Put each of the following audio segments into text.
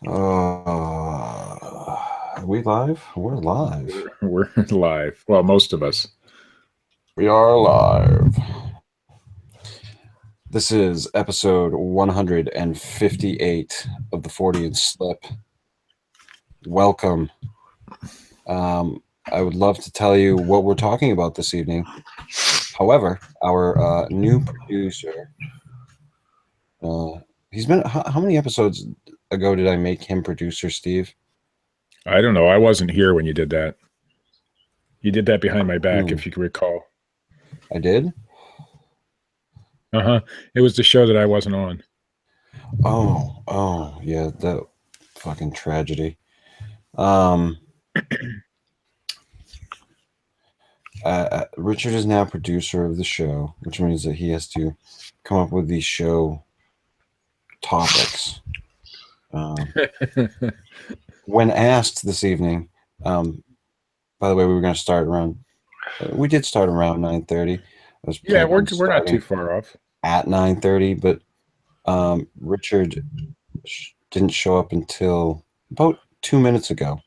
Are we live? We're live. We're live. Well, most of us. We are live. This is episode 158 of the Fortean Slip. Welcome. I would love to tell you what we're talking about this evening. However, our new producer, he's been, how many episodes ago did I make him producer, Steve? I don't know. I wasn't here when you did that. You did that behind my back, if you can recall. I did? Uh-huh. It was the show that I wasn't on. Oh, yeah, that fucking tragedy. Richard is now producer of the show, which means that he has to come up with these show topics. When asked this evening, by the way, we were going to start around. We did start around 9:30. Yeah, we're not too far off. At 9:30, but Richard didn't show up until about 2 minutes ago.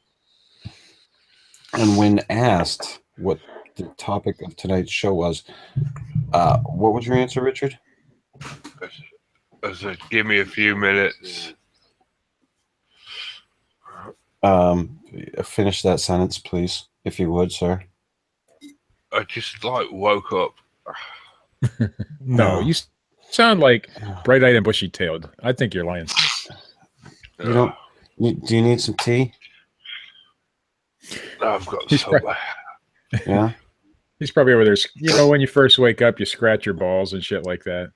And when asked what the topic of tonight's show was, what was your answer, Richard? I said, give me a few minutes. Finish that sentence, please, if you would, sir. I just woke up. No, you sound like bright-eyed and bushy-tailed. I think you're lying. You don't. Do you need some tea? No, I've got sober. Yeah. He's probably over there. You know, when you first wake up, you scratch your balls and shit like that.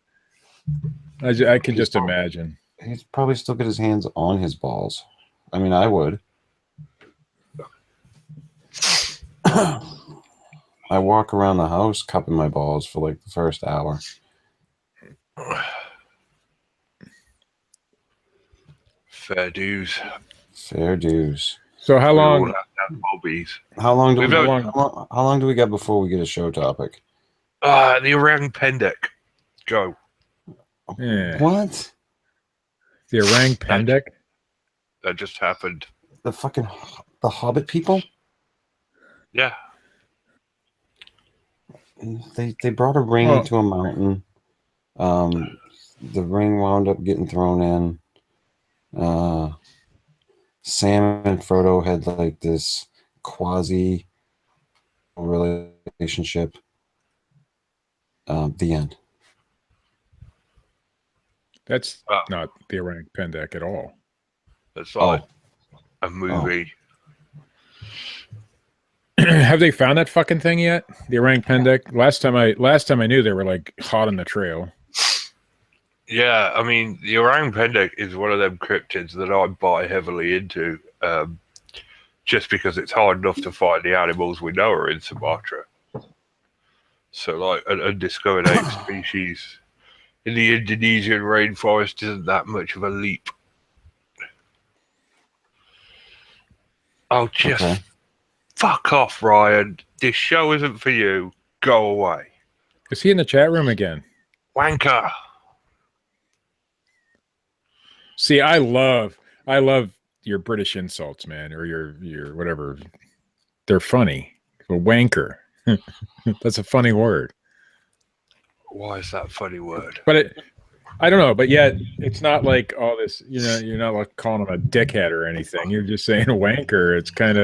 I can just imagine. He's probably still got his hands on his balls. I mean, I would. I walk around the house cupping my balls for like the first hour. Fair dues. Fair dues. So how long? We all have to have hobbies. How long do we got before we get a show topic? The Orang Pendek. Go. Yeah. What? The Orang Pendek? That just happened. The Hobbit people? Yeah. They brought a ring into a mountain. The ring wound up getting thrown in. Sam and Frodo had like this quasi relationship. The end. That's not the Orang Pendek at all. That's like a movie. Have they found that fucking thing yet? The Orang Pendek? Last time I knew, they were like hot on the trail. Yeah, I mean, the Orang Pendek is one of them cryptids that I buy heavily into, just because it's hard enough to find the animals we know are in Sumatra. So, like, an undiscovered ape species in the Indonesian rainforest isn't that much of a leap. Oh, just fuck off, Ryan. This show isn't for you. Go away. Is he in the chat room again? Wanker. See, I love your British insults, man, or your whatever. They're funny. A wanker. That's a funny word. Why is that a funny word? But I don't know. But yet, it's not like all this. You know, you're not like calling him a dickhead or anything. You're just saying a wanker. It's kind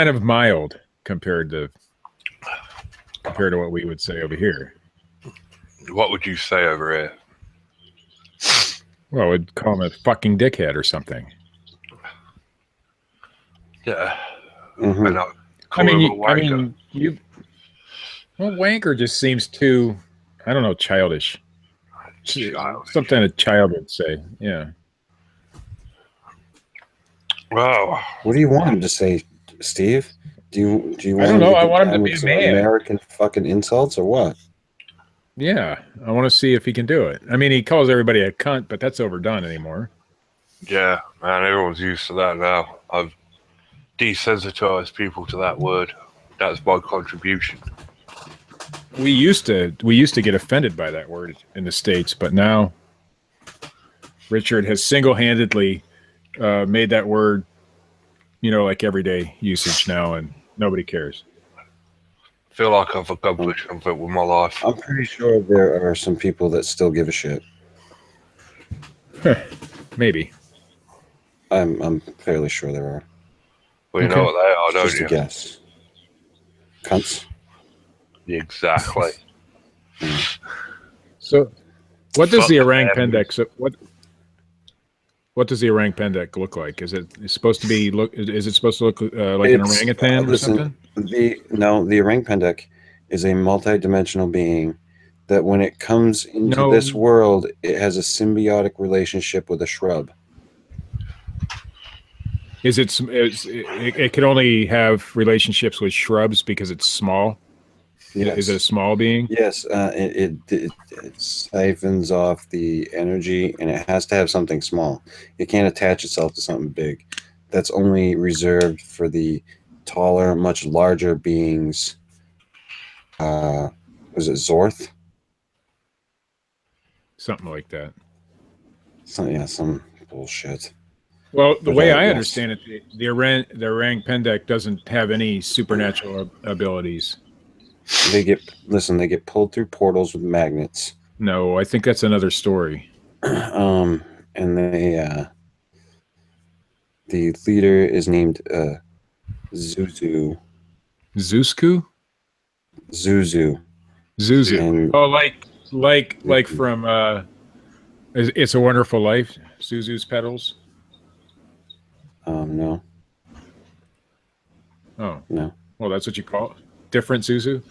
of mild compared to what we would say over here. What would you say over here? Well, we'd call him a fucking dickhead or something. Yeah. Mm-hmm. Well, wanker just seems too, I don't know, childish. Something a child would say. Yeah. Wow. What do you want him to say, Steve? Do you want I don't know. I want him to down be with a some man. American fucking insults or what? Yeah, I want to see if he can do it. I mean, he calls everybody a cunt, but that's overdone anymore. Yeah, man, everyone's used to that now. I've desensitized people to that word. That's my contribution. We used to get offended by that word in the States, but now Richard has single-handedly made that word, like everyday usage now, and nobody cares. I feel like I've accomplished something with my life. I'm pretty sure there are some people that still give a shit. Maybe. I'm fairly sure there are. Well, you know what they are, don't Just you? a guess. Cunts. Exactly. So, what does Fuck the the orang families. pendek? So what does the orang pendek look like? Is it supposed to be Is it supposed to look like an orangutan or something? The Orang Pendek is a multi-dimensional being that when it comes into No. this world, it has a symbiotic relationship with a shrub. It can only have relationships with shrubs because it's small? Yes. Is it a small being? Yes, it siphons off the energy, and it has to have something small. It can't attach itself to something big. That's only reserved for the taller, much larger beings. Was it Zorth? Something like that. Some bullshit. Well, the But, way I yes. understand it, the orang pendek doesn't have any supernatural abilities. They get pulled through portals with magnets. No, I think that's another story. And they the leader is named Zuzu. Zuzu? Zuzu. Zuzu. Oh, like from It's a Wonderful Life, Zuzu's Petals? No. Oh. No. Well, that's what you call it? Different Zuzu?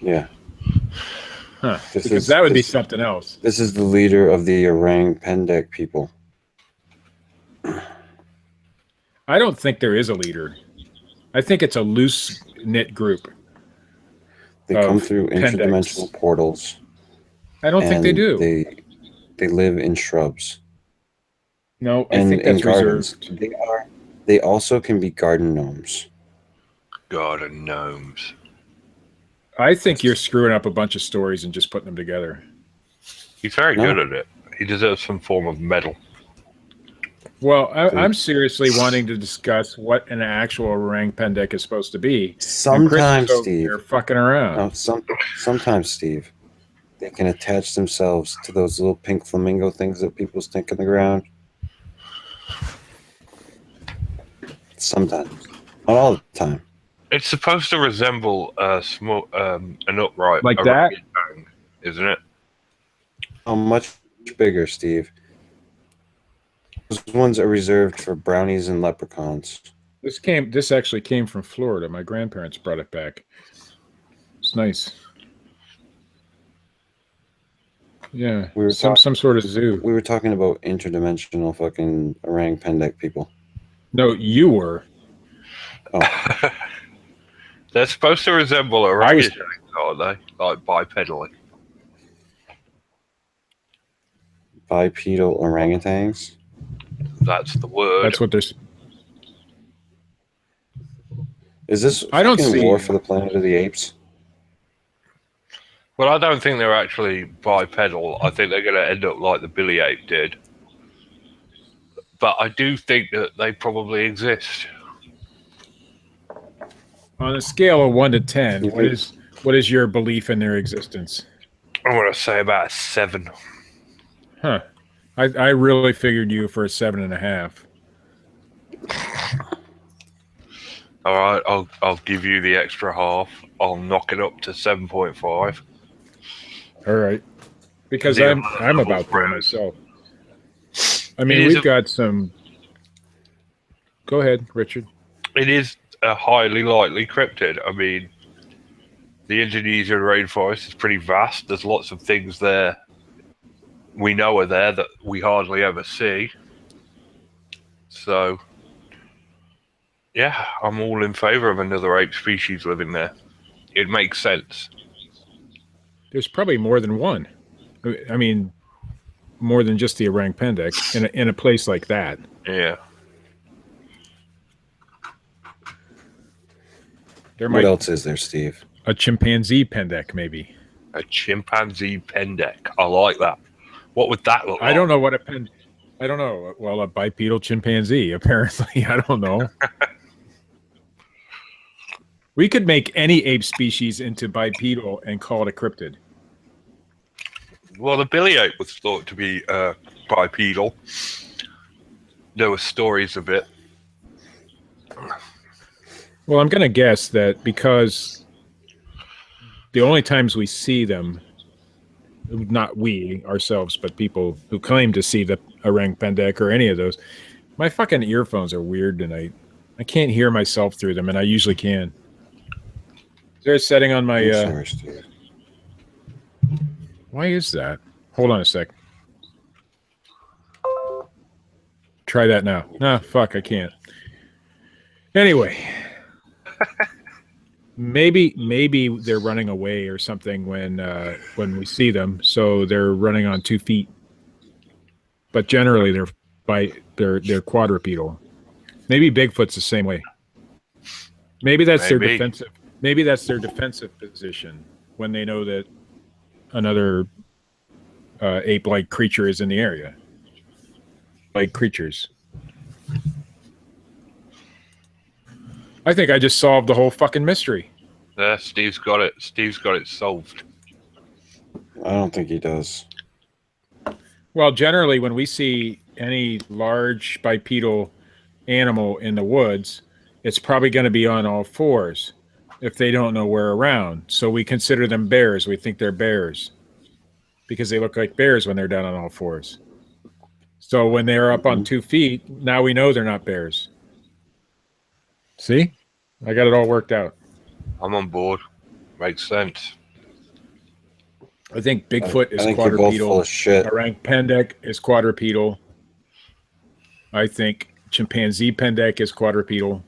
Yeah. Huh. Because that would be something else. This is the leader of the Orang Pendek people. I don't think there is a leader. I think it's a loose knit group. They come through interdimensional portals. I don't think they do. They live in shrubs. No, I think that's gardens. reserved. They also can be garden gnomes. Garden gnomes. I think you're screwing up a bunch of stories and just putting them together. He's very good at it. He deserves some form of medal. Well, I'm seriously wanting to discuss what an actual orang pendek is supposed to be. Sometimes, Steve, they're fucking around. No, sometimes, Steve, they can attach themselves to those little pink flamingo things that people stick in the ground. Sometimes, not all the time. It's supposed to resemble an upright like that, isn't it? Oh, much bigger, Steve. Those ones are reserved for brownies and leprechauns. This actually came from Florida. My grandparents brought it back. It's nice. Yeah, some sort of zoo. We were talking about interdimensional fucking orang pendek people. No, you were. Oh. They're supposed to resemble orangutans, aren't they? Like bipedally. Bipedal orangutans? That's the word. That's what they're... Is this I don't see War for the Planet of the Apes? Well, I don't think they're actually bipedal. I think they're going to end up like the Billy Ape did. But I do think that they probably exist. On a scale of 1 to 10, what is your belief in their existence? I'm going to say about a 7. Huh. I really figured you for a 7.5. All right, I'll give you the extra half. I'll knock it up to 7.5. All right, because I'm about there myself. I mean, we've got some. Go ahead, Richard. It is a highly likely cryptid. I mean, the Indonesian rainforest is pretty vast. There's lots of things there we know are there that we hardly ever see. So, yeah, I'm all in favor of another ape species living there. It makes sense. There's probably more than one. I mean, more than just the orang pendek in a place like that. Yeah. What else is there, Steve? A chimpanzee pendek, maybe. A chimpanzee pendek. I like that. What would that look like? I don't know what a pendek. I don't know. Well, a bipedal chimpanzee, apparently. I don't know. We could make any ape species into bipedal and call it a cryptid. Well, the billy ape was thought to be bipedal. There were stories of it. Well, I'm going to guess that because the only times we see them, not we ourselves, but people who claim to see the Orang Pendek or any of those, my fucking earphones are weird tonight. I can't hear myself through them, and I usually can. Is there a setting on my... Sorry, Steve. Why is that? Hold on a sec. Try that now. No, fuck, I can't. Anyway. Maybe they're running away or something when we see them, so they're running on 2 feet. But generally they're quadrupedal. Maybe Bigfoot's the same way. Maybe that's their defensive. Maybe that's their defensive position when they know that another ape-like creature is in the area. Like creatures. I think I just solved the whole fucking mystery. Yeah, Steve's got it. Steve's got it solved. I don't think he does. Well, generally, when we see any large bipedal animal in the woods, it's probably going to be on all fours if they don't know we're around. So we consider them bears. We think they're bears because they look like bears when they're down on all fours. So when they're up on 2 feet, now we know they're not bears. See? I got it all worked out. I'm on board. Makes sense. I think Bigfoot is I think you're both full quadrupedal. of shit. Orang Pendek is quadrupedal. I think chimpanzee pendek is quadrupedal.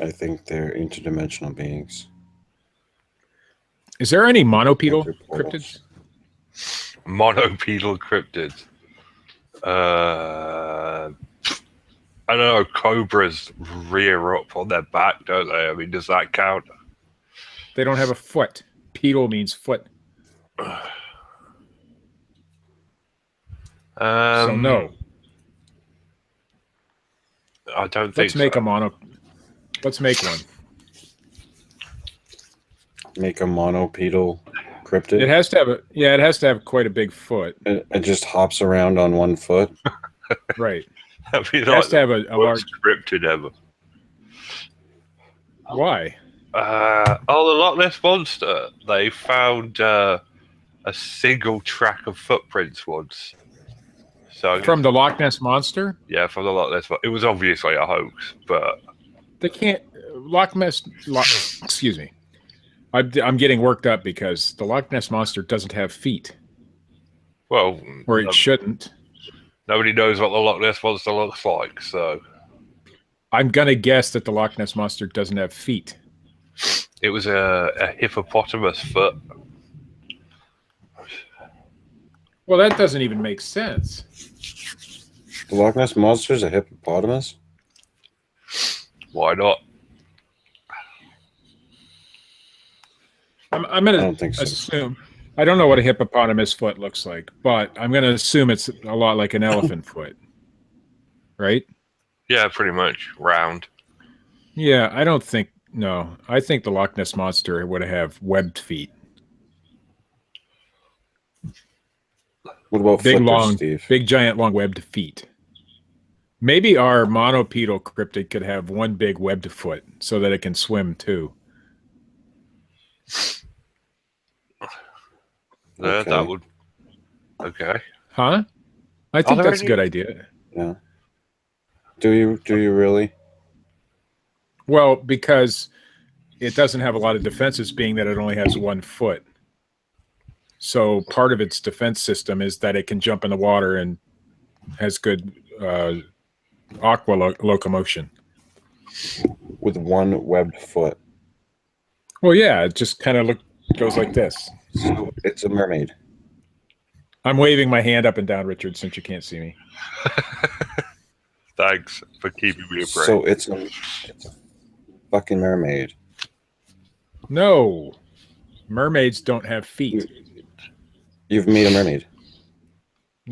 I think they're interdimensional beings. Is there any monopedal They're portals. cryptids? Monopedal cryptids. I don't know. Cobras rear up on their back, don't they? I mean, does that count? They don't have a foot. Pedal means foot. So no. I don't think Let's make so. a mono. Let's make one. Make a monopedal cryptid. It has to have a It has to have quite a big foot. It just hops around on one foot. Right. I mean, It has to have a large. cryptid ever. Why? The Loch Ness Monster. They found a single track of footprints once. So From the Loch Ness Monster? yeah, from the Loch Ness. It was obviously a hoax, but They can't. Excuse me. I'm getting worked up because the Loch Ness Monster doesn't have feet, well, or it shouldn't. nobody knows what the Loch Ness Monster looks like. So I'm gonna guess that the Loch Ness Monster doesn't have feet. it was a hippopotamus foot. Well, that doesn't even make sense. The Loch Ness Monster is a hippopotamus? Why not? I'm I gonna don't think so. assume. I don't know what a hippopotamus foot looks like, but I'm gonna assume it's a lot like an elephant foot, right? Yeah, pretty much round. Yeah, I don't think. No, I think the Loch Ness Monster would have webbed feet. What about Big, flippers, long, Steve? big, giant, long webbed feet. Maybe our monopedal cryptid could have one big webbed foot so that it can swim too. Okay. That would. Okay. Huh? I think there that's a any- good idea. Yeah. Do you really? Well, because it doesn't have a lot of defenses, being that it only has 1 foot. So part of its defense system is that it can jump in the water and has good locomotion. With one webbed foot. Well, yeah, it just kind of goes like this. So it's a mermaid. I'm waving my hand up and down, Richard, since you can't see me. Thanks for keeping me appraised. So it's a fucking mermaid. No, mermaids don't have feet. You've made a mermaid.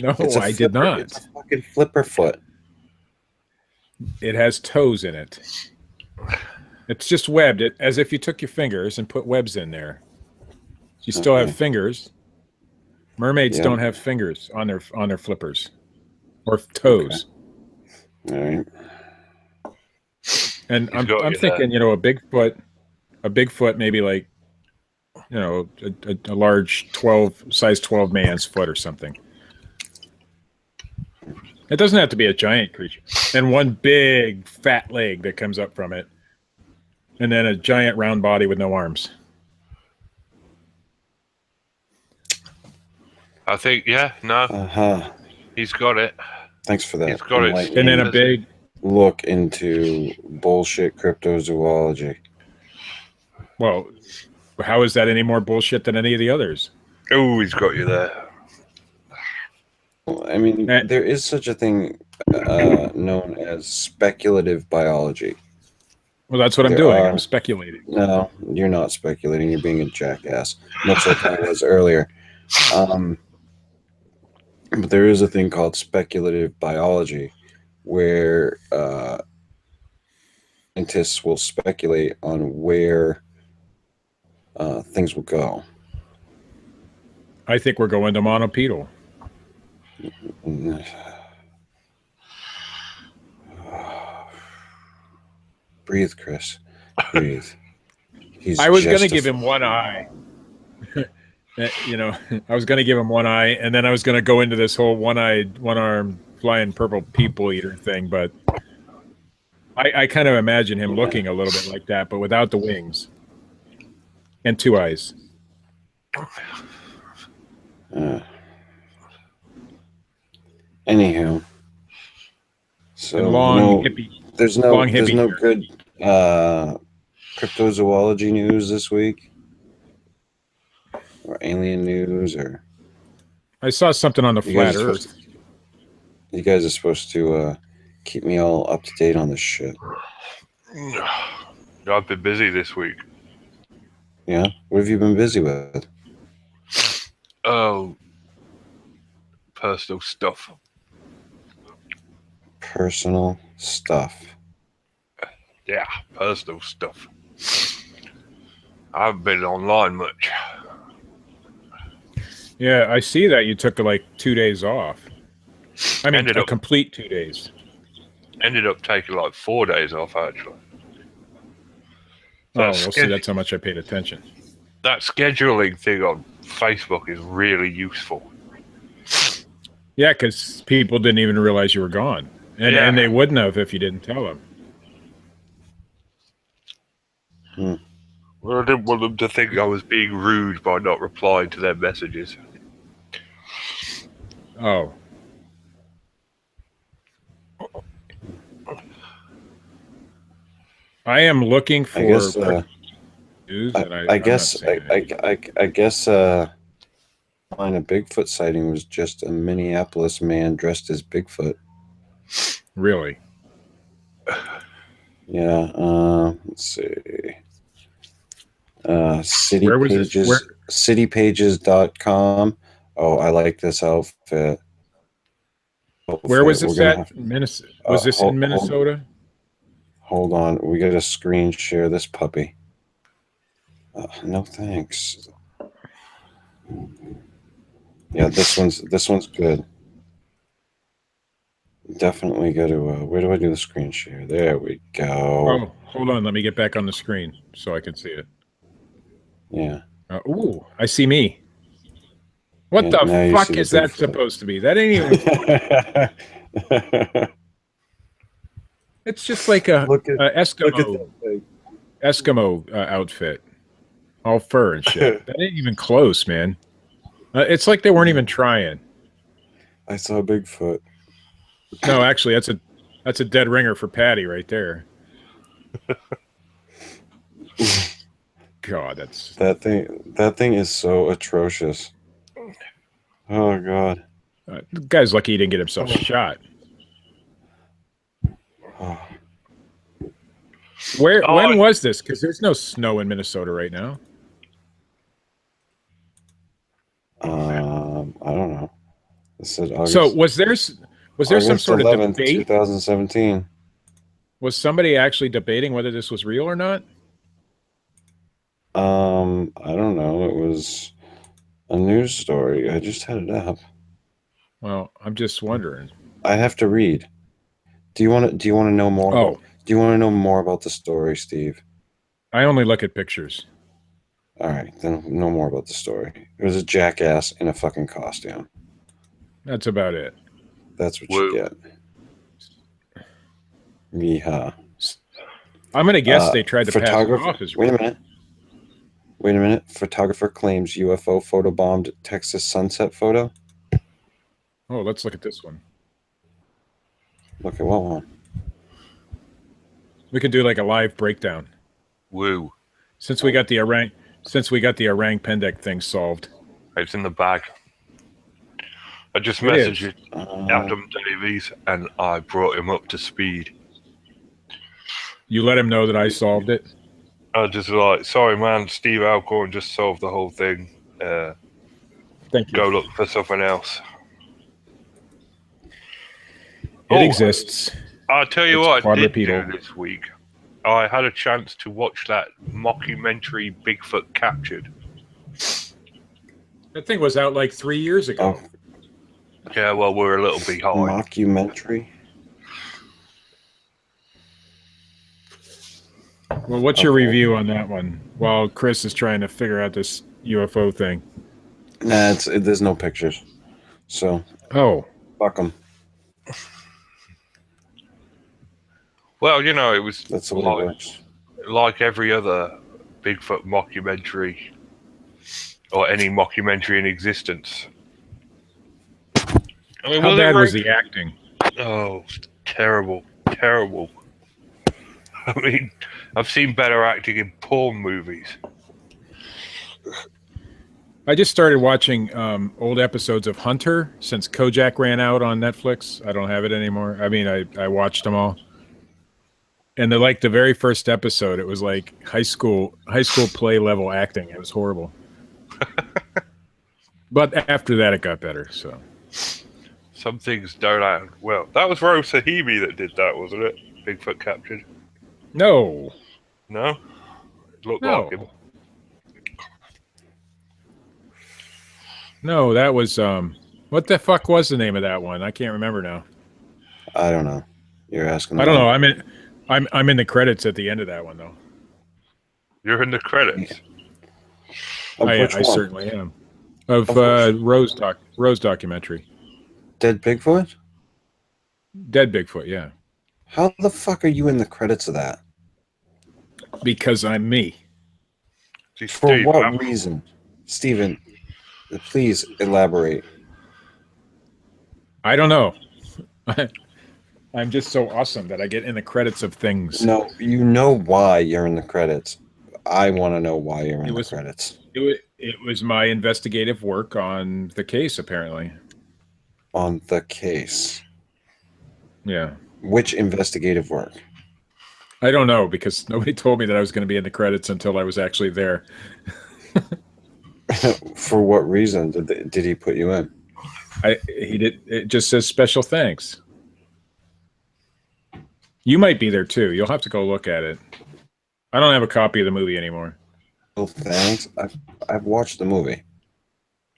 No, It's a I did flipper- not. It's a fucking flipper foot. It has toes in it. It's just webbed, as if you took your fingers and put webs in there. You still have Okay. fingers. Mermaids Yeah. don't have fingers on their flippers or toes. All right. And He's got I'm you thinking, a Bigfoot, maybe like, a large size 12 man's foot or something. It doesn't have to be a giant creature. And one big fat leg that comes up from it. And then a giant round body with no arms. I think, he's got it. Thanks for that. He's got it. enlightening And then a big look into bullshit cryptozoology. Well, how is that any more bullshit than any of the others? Oh, he's got you there. I mean, there is such a thing known as speculative biology. Well, that's what I'm doing. I'm speculating. No, you're not speculating. You're being a jackass, much like I was earlier. But there is a thing called speculative biology, where scientists will speculate on where things will go. I think we're going to monopedal. Breathe, Chris. Breathe. I was going to give him one eye. I was going to give him one eye, and then I was going to go into this whole one-eyed, one-armed, flying purple people eater thing, but I kind of imagine him looking a little bit like that, but without the wings and two eyes. Anywho, so long hippie. There's no good cryptozoology news this week, or alien news, or I saw something on the flat Earth. You guys are supposed to keep me all up to date on this shit. I've been busy this week. Yeah, what have you been busy with? Oh, personal stuff. Personal stuff. Yeah, personal stuff. I haven't been online much. Yeah, I see that you took like 2 days off. I mean, a complete 2 days. Ended up taking like 4 days off, actually. Well, see, that's how much I paid attention. That scheduling thing on Facebook is really useful. Yeah, because people didn't even realize you were gone. And they wouldn't have if you didn't tell them. Well, I didn't want them to think I was being rude by not replying to their messages. Oh. I am looking for news. I guess find a Bigfoot sighting was just a Minneapolis man dressed as Bigfoot. Really? Yeah. Let's see. Citypages.com. Oh, I like this outfit. Where was this at? Minnesota? Was this in Minnesota? Hold on. We got to screen share this puppy. No thanks. Yeah, this one's good. Definitely go to where do I do the screen share? There we go. Oh, hold on, let me get back on the screen so I can see it. Yeah. Ooh, I see me. What the fuck is that supposed to be? That ain't even. It's just like a Eskimo outfit, all fur and shit. That ain't even close, man. It's like they weren't even trying. I saw Bigfoot. No, actually, that's a dead ringer for Patty right there. God, that thing is so atrocious. Oh God. The guy's lucky he didn't get himself shot. When was this? Because there's no snow in Minnesota right now. I don't know. This said August. So was there some August sort 11th, of debate? 2017. Was somebody actually debating whether this was real or not? I don't know. It was a news story. I just had it up. Well, I'm just wondering. I have to read. Do you want to know more? Oh. Do you want to know more about the story, Steve? I only look at pictures. All right, then know more about the story. It was a jackass in a fucking costume. That's about it. That's what you get. Yeehaw. I'm going to guess they tried to pass it off as real. Wait a minute. Photographer claims UFO photobombed Texas sunset photo. Oh, let's look at this one. Look at what one? We could do like a live breakdown. Woo. Since we got the Orang Pendek thing solved. It's in the bag. I just messaged Adam Davies and I brought him up to speed. You let him know that I solved it? I just like, sorry man, Steve Alcorn just solved the whole thing. Thank you. Go look for something else. It exists. I'll tell you what I did do this week. I had a chance to watch that mockumentary Bigfoot Captured. That thing was out like 3 years ago. Oh. Yeah, well, we're a little behind. Mockumentary? Well, what's your review on that one while Chris is trying to figure out this UFO thing? Nah, there's no pictures. So. Oh. Fuck them. Well, you know, it was That's the way it works. Like every other Bigfoot mockumentary or any mockumentary in existence. I mean, how bad was the acting? Oh, terrible, terrible. I mean, I've seen better acting in porn movies. I just started watching old episodes of Hunter since Kojak ran out on Netflix. I don't have it anymore. I mean, I watched them all. And they're like the very first episode, it was like high school play level acting. It was horrible. But after that, it got better. So some things don't end well. That was Rose Sahimi that did that, wasn't it? Bigfoot Captured. No. No? It looked like him. No, that was what the fuck was the name of that one? I can't remember now. I don't know. You're asking. I don't know. I'm in the credits at the end of that one though. You're in the credits. I certainly am. Of Rose documentary. Dead Bigfoot? Dead Bigfoot, yeah. How the fuck are you in the credits of that? Because I'm me. For what reason? Steven, please elaborate. I don't know. I'm just so awesome that I get in the credits of things. No, you know why you're in the credits. I want to know why you're in the credits. It was my investigative work on the case, apparently. On the case? Yeah. Which investigative work? I don't know, because nobody told me that I was going to be in the credits until I was actually there. For what reason did he put you in? He did. It just says special thanks. You might be there too. You'll have to go look at it. I don't have a copy of the movie anymore. Oh, thanks. I've watched the movie.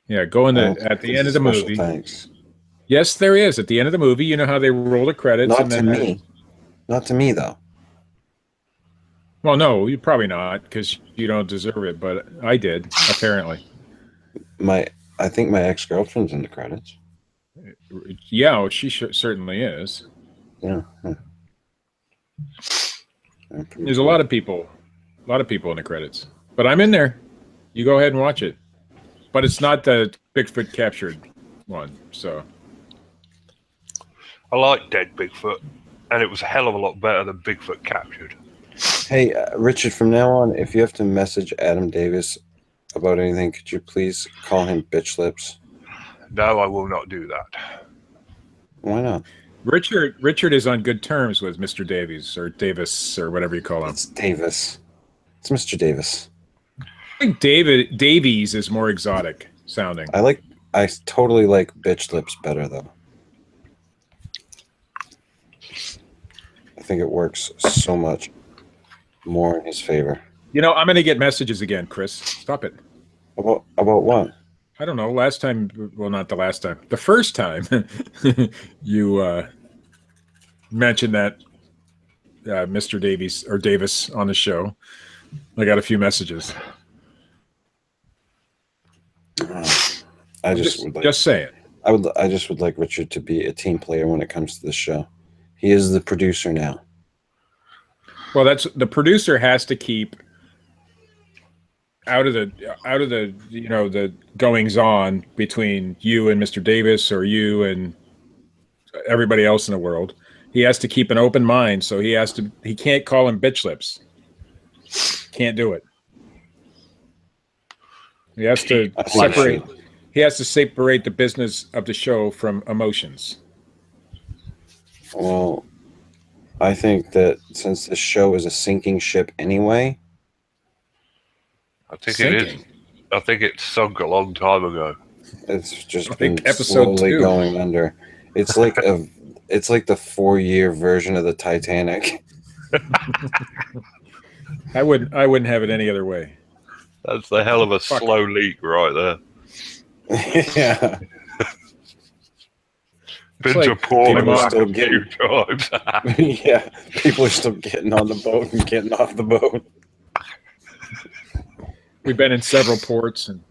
Yeah, go in at the end of the movie. Thanks. Yes, there is. At the end of the movie, you know how they roll the credits. Not to me. Not to me, though. Well, no, you probably not, because you don't deserve it. But I did, apparently. I think my ex-girlfriend's in the credits. Yeah, she certainly is. Yeah. There's a lot of people in the credits, but I'm in there. You go ahead and watch it, but it's not the Bigfoot Captured one. So I like Dead Bigfoot, and it was a hell of a lot better than Bigfoot Captured. Hey, Richard, from now on, if you have to message Adam Davis about anything, could you please call him Bitch Lips? No, I will not do that. Why not? Richard is on good terms with Mr. Davies or Davis or whatever you call him. It's Davis. It's Mr. Davis. I think Davies is more exotic sounding. I like I totally like bitch lips better though. I think it works so much more in his favor. You know, I'm going to get messages again, Chris. Stop it. About what? I don't know. Last time, well, not the last time. The first time you mentioned that Mr. Davis on the show, I got a few messages. I just would like, just saying. I just would like Richard to be a team player when it comes to the show. He is the producer now. Well, that's the producer has to keep out of the you know, the goings on between you and Mr. Davis or you and everybody else in the world. He has to keep an open mind, so he can't call him bitch lips. Can't do it. He has to separate. He has to separate the business of the show from emotions. Well, I think that since the show is a sinking ship anyway, I think it is. I think it sunk a long time ago. it's just I been think episode slowly 2. going under. It's like it's like the 4-year version of the Titanic. I wouldn't have it any other way. That's the hell of a slow leak right there. Yeah. Been like to port people are still a few times. Yeah. People are still getting on the boat and getting off the boat. We've been in several ports, and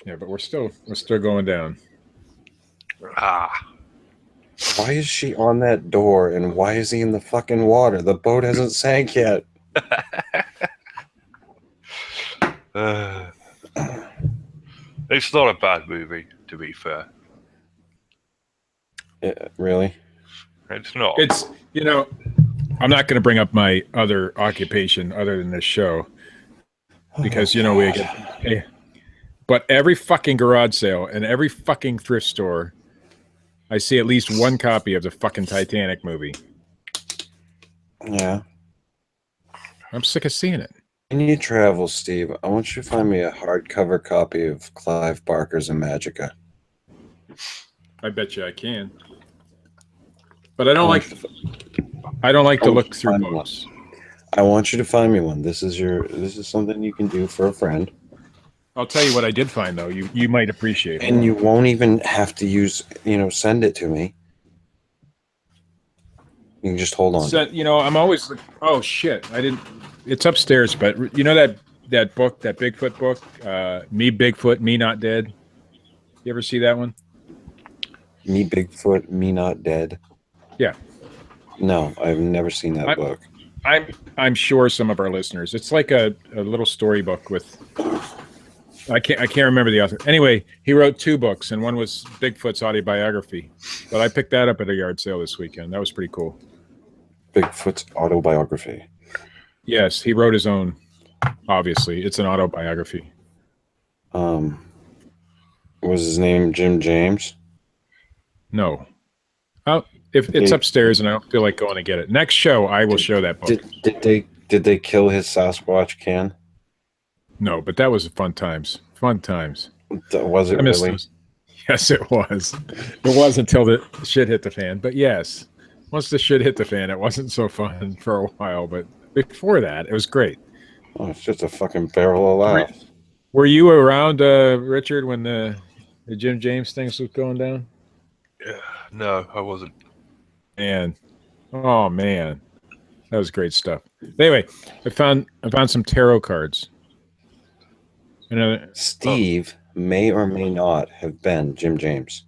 yeah, but we're still going down. Why is she on that door and why is he in the fucking water? The boat hasn't sank yet. It's not a bad movie, to be fair. Really? It's not. It's, you know, I'm not going to bring up my other occupation other than this show because, you know, we get, but every fucking garage sale and every fucking thrift store, I see at least one copy of the fucking Titanic movie. Yeah. I'm sick of seeing it. When you travel, Steve, I want you to find me a hardcover copy of Clive Barker's Imagica. I bet you I can. But I don't like to look through books. I want you to find me one. This is something you can do for a friend. I'll tell you what I did find though. You might appreciate it. And you won't even have to send it to me. You can just hold on. So, you know, I'm always oh shit. It's upstairs, but you know that book, that Bigfoot book, Me Bigfoot, Me Not Dead. You ever see that one? Me Bigfoot, Me Not Dead. Yeah. No, I've never seen that book. I'm sure some of our listeners. It's like a little storybook with I can't remember the author. Anyway, he wrote 2 books, and one was Bigfoot's autobiography. But I picked that up at a yard sale this weekend. That was pretty cool. Bigfoot's autobiography. Yes, he wrote his own. Obviously, it's an autobiography. Was his name Jim James? No. Oh, if it's upstairs and I don't feel like going to get it. Next show, I will show that book. Did they kill his Sasquatch can? No, but that was fun times. Fun times. Was it really? Those. Yes, it was. It was until the shit hit the fan. But yes, once the shit hit the fan, it wasn't so fun for a while. But before that, it was great. Oh, it's just a fucking barrel of laughs. Were you around, Richard, when the Jim James things was going down? Yeah, no, I wasn't. Oh man, that was great stuff. Anyway, I found some tarot cards. Steve may or may not have been Jim James.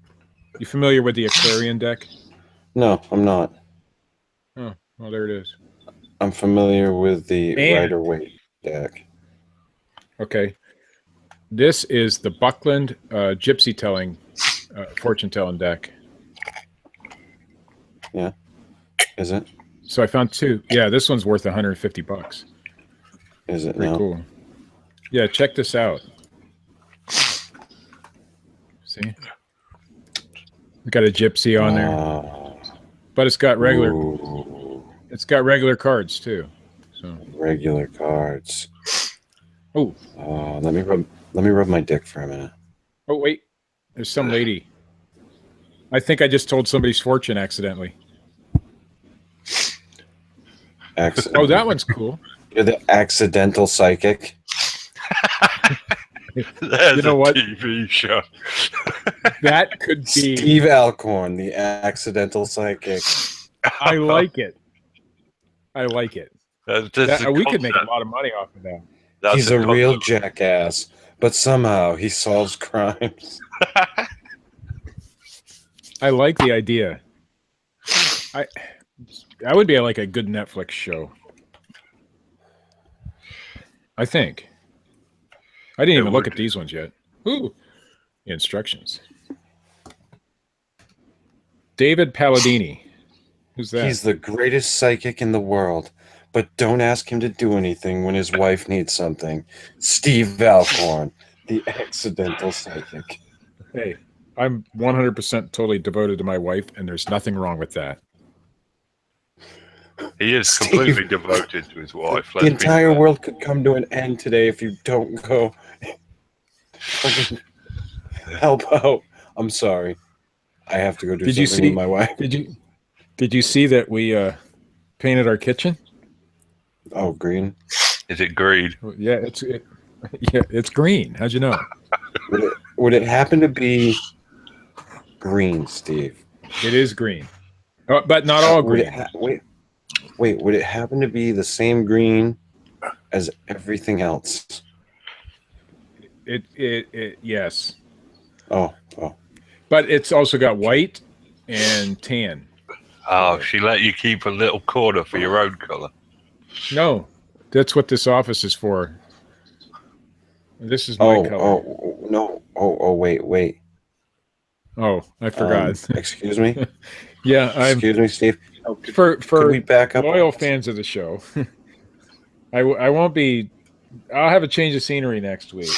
You familiar with the Aquarian deck? No, I'm not. Oh, well, there it is. I'm familiar with the Rider-Waite deck. Okay. This is the Buckland Gypsy telling, fortune telling deck. Yeah. Is it? So I found 2. Yeah, this one's worth $150. Is it Pretty now? cool. Yeah, check this out. See? We got a gypsy on there. But it's got regular It's got regular cards too. So regular cards. Oh. Let me rub my dick for a minute. Oh wait. There's some lady. I think I just told somebody's fortune accidentally. Oh, that one's cool. You're the accidental psychic. There's You know what? TV show. That could be. Steve Alcorn, the accidental psychic. I like it. I like it. We could make a lot of money off of that. He's a real jackass, but somehow he solves crimes. I like the idea. That would be like a good Netflix show. I think. I didn't even look at these ones yet. Ooh, the instructions. David Palladini. Who's that? He's the greatest psychic in the world, but don't ask him to do anything when his wife needs something. Steve Alcorn, the accidental psychic. Hey, I'm 100% totally devoted to my wife, and there's nothing wrong with that. He is completely devoted to his wife. The entire world could come to an end today if you don't go help out. I'm sorry. I have to go do something with my wife. Did you see that we painted our kitchen? Oh, green. Is it green? Yeah, it's green. How'd you know? Would it happen to be green, Steve? It is green, but not all green. Wait, would it happen to be the same green as everything else? Yes. Oh. But it's also got white and tan. Oh, she let you keep a little corner for your own color. No, that's what this office is for. This is my color. Wait. Oh, I forgot. Excuse me? Yeah, excuse me, Steve. For we back up? Loyal fans of the show, I won't be. I'll have a change of scenery next week.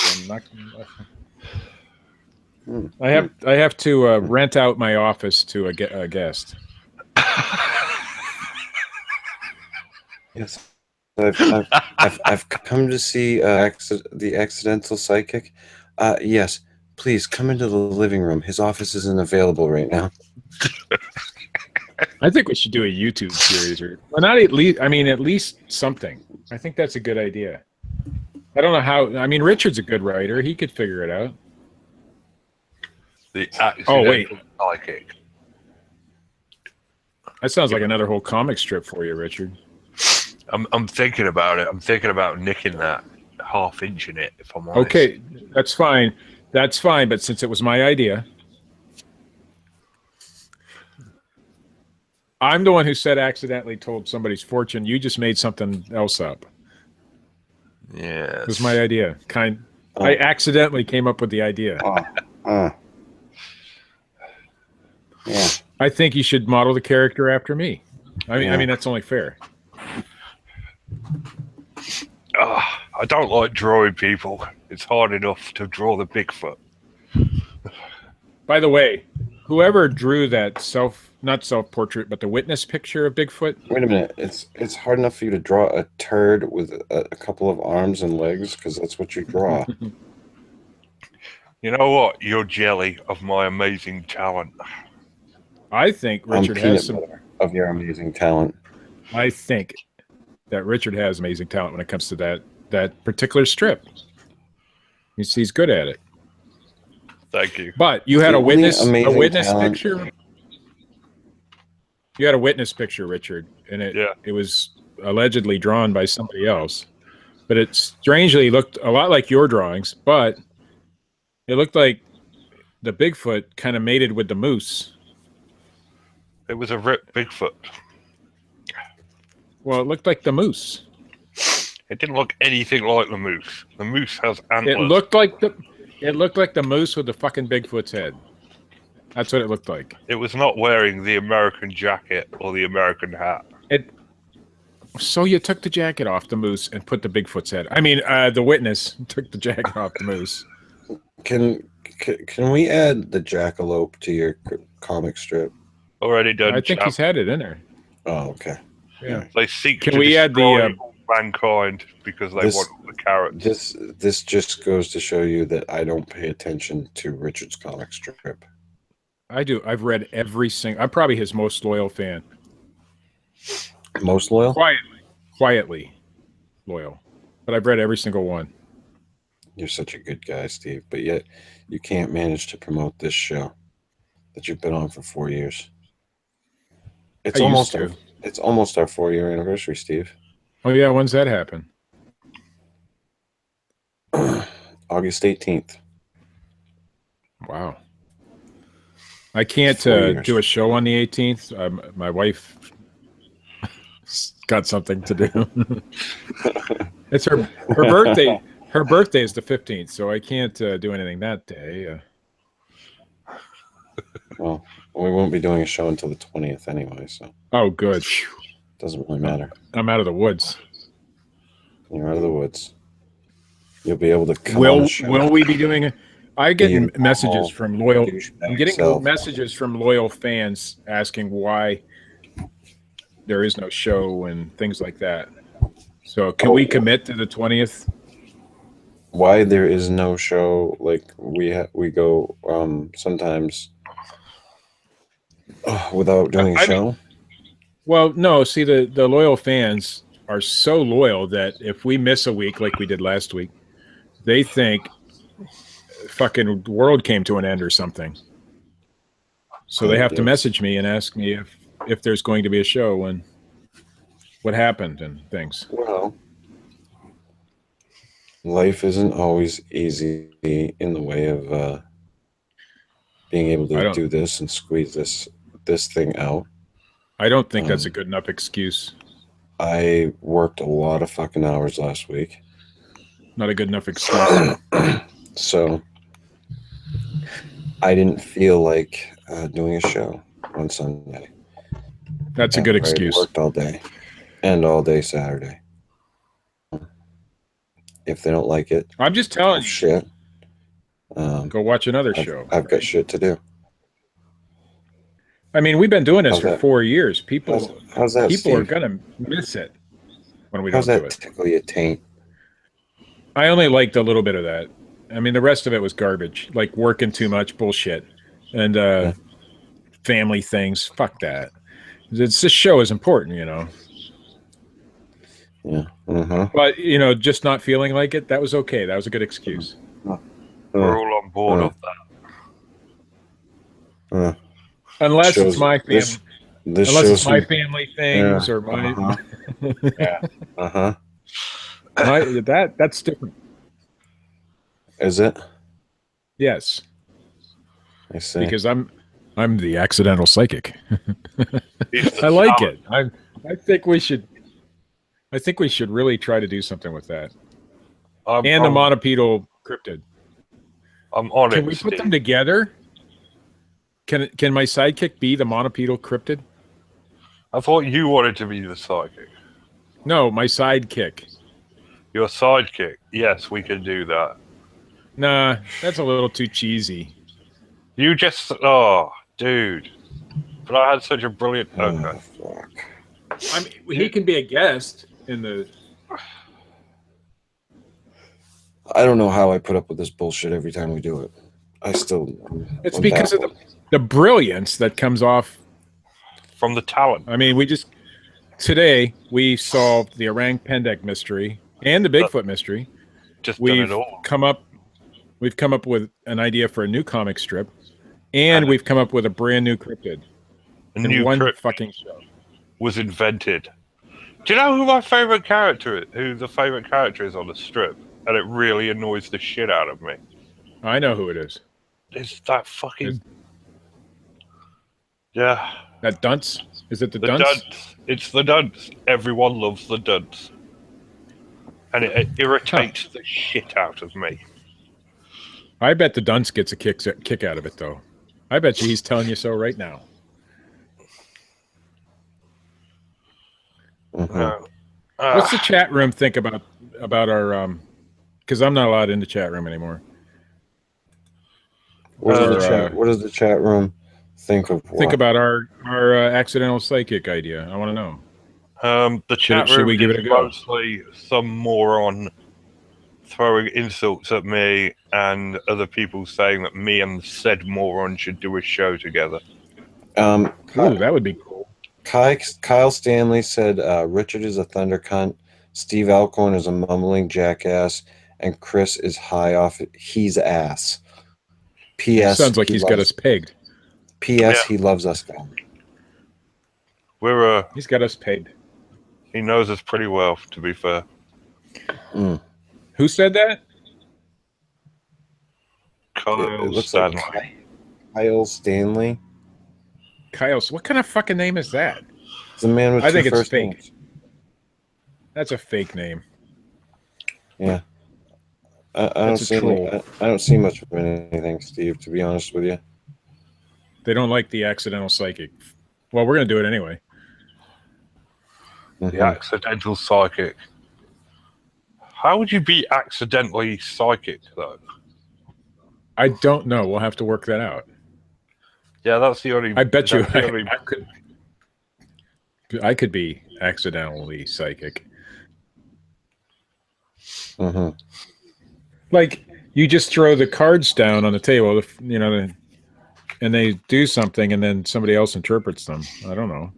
I have to rent out my office to a guest. Yes, I've come to see the accidental psychic. Yes, please come into the living room. His office isn't available right now. I think we should do a YouTube series, not at least. I mean, at least something. I think that's a good idea. I don't know how. I mean, Richard's a good writer. He could figure it out. Wait. Psychic. That sounds like another whole comic strip for you, Richard. I'm thinking about it. I'm thinking about nicking that half-inch in it, if I'm honest. Okay, that's fine. That's fine. But since it was my idea, I'm the one who said accidentally told somebody's fortune. You just made something else up. Yeah, it was my idea. I accidentally came up with the idea. Yeah. I think you should model the character after me. I mean that's only fair. I don't like drawing people. It's hard enough to draw the Bigfoot. By the way, whoever drew that not self-portrait, but the witness picture of Bigfoot. Wait a minute. It's hard enough for you to draw a turd with a couple of arms and legs, because that's what you draw. You know what? You're jelly of my amazing talent. I think Richard has some of your amazing talent. I think that Richard has amazing talent when it comes to that particular strip. He's good at it. Thank you. But you had a witness talent. picture. You had a witness picture, Richard, and it was allegedly drawn by somebody else. But it strangely looked a lot like your drawings, but it looked like the Bigfoot kind of mated with the moose. It was a ripped Bigfoot. Well, it looked like the moose. It didn't look anything like the moose. The moose has antlers. It looked like the moose with the fucking Bigfoot's head. That's what it looked like. It was not wearing the American jacket or the American hat. So you took the jacket off the moose and put the Bigfoot's head. I mean, the witness took the jacket off the moose. Can we add the jackalope to your comic strip? Already done. I think he's had it in there. Oh, okay. Yeah. They seek Can to we add destroy the mankind because they want all the carrots. This just goes to show you that I don't pay attention to Richard's comic strip. I do. I've read every single. I'm probably his most loyal fan. Most loyal? Quietly loyal. But I've read every single one. You're such a good guy, Steve, but yet you can't manage to promote this show that you've been on for 4 years. It's almost our 4-year anniversary, Steve. Oh yeah, when's that happen? August 18th. Wow. I can't do a show on the 18th. My wife got something to do. It's her birthday. Her birthday is the 15th, so I can't do anything that day. Well, we won't be doing a show until the 20th anyway, so. Oh, good. Doesn't really matter. I'm out of the woods. You're out of the woods. You'll be able to come on the show. Will we be doing it? I get messages from loyal. I'm getting messages from loyal fans asking why there is no show and things like that. So can we commit to the 20th? Why there is no show? Like we go sometimes without doing a show. Well, no. See, the loyal fans are so loyal that if we miss a week like we did last week, they think fucking world came to an end or something. So they have to message me and ask me if there's going to be a show and what happened and things. Well, life isn't always easy in the way of being able to do this and squeeze this thing out. I don't think that's a good enough excuse. I worked a lot of fucking hours last week. Not a good enough excuse. So I didn't feel like doing a show on Sunday. That's a good excuse. I worked all day and all day Saturday. If they don't like it, I'm just telling you. Shit. Go watch another show. I've got shit to do. I mean, we've been doing this for 4 years. How's that, people Steve? are gonna miss it when we How's don't do that it. tickle your taint? I only liked a little bit of that. I mean, the rest of it was garbage, like working too much bullshit and family things. Fuck that. This show is important, you know. Yeah. Uh-huh. But, you know, just not feeling like it, that was okay. That was a good excuse. We're all on board with that. Unless it's my family. Unless it's my family things or my... Yeah. Uh-huh. That's different. Is it? Yes. I see. Because I'm the accidental psychic. I like it. I think we should really try to do something with that. The monopedal cryptid. I'm on it. Can we put them together? Can my sidekick be the monopedal cryptid? I thought you wanted to be the sidekick. No, my sidekick. Your sidekick. Yes, we can do that. Nah, that's a little too cheesy. You just... dude. But I had such a brilliant... Okay. Fuck. I mean, he can be a guest in the... I don't know how I put up with this bullshit every time we do it. It's because of the brilliance that comes off... From the talent. I mean, today, we solved the Orang Pendek mystery and the Bigfoot mystery. We've come up with an idea for a new comic strip, and we've come up with a brand new cryptid in one fucking show. Was invented. Do you know who my favorite character is? Who the favorite character is on the strip? And it really annoys the shit out of me. I know who it is. It's that fucking... Yeah. That dunce? Is it the dunce? Dunce? It's the dunce. Everyone loves the dunce. And it irritates the shit out of me. I bet the dunce gets a kick out of it, though. I bet you he's telling you so right now. Mm-hmm. What's the chat room think about our... Because I'm not allowed in the chat room anymore. What does the chat room think of? Think about our accidental psychic idea. I want to know. The chat Should room we give is it a go? mostly some moron throwing insults at me and other people saying that me and said moron should do a show together. Ooh, that would be cool. Kyle Stanley said Richard is a thunder cunt, Steve Alcorn is a mumbling jackass, and Chris is high off he's ass. P.S. Sounds like he's got us pegged. P.S. He loves us now. He's got us pegged. He knows us pretty well, to be fair. Who said that? Kyle It looks Stanley. like Kyle Stanley. Kyle, what kind of fucking name is that? It's a man with I two think it's first fake. names. That's a fake name. Yeah. I don't see much of anything, Steve, to be honest with you. They don't like the accidental psychic. Well, we're going to do it anyway. The accidental psychic. How would you be accidentally psychic, though? I don't know. We'll have to work that out. Yeah, that's the only... I bet you I could be accidentally psychic. Like, you just throw the cards down on the table, you know, and they do something, and then somebody else interprets them. I don't know.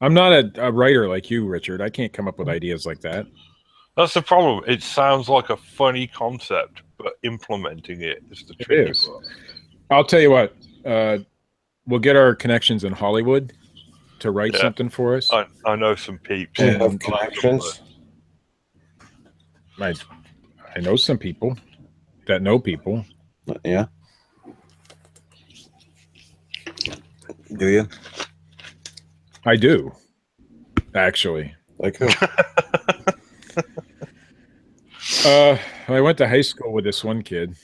I'm not a writer like you, Richard. I can't come up with ideas like that. That's the problem. It sounds like a funny concept, but implementing it is the tricky part. I'll tell you what. We'll get our connections in Hollywood to write something for us. I know some peeps. You have connections? I know some people that know people. Yeah. Do you? I do, actually. Like who? I went to high school with this one kid.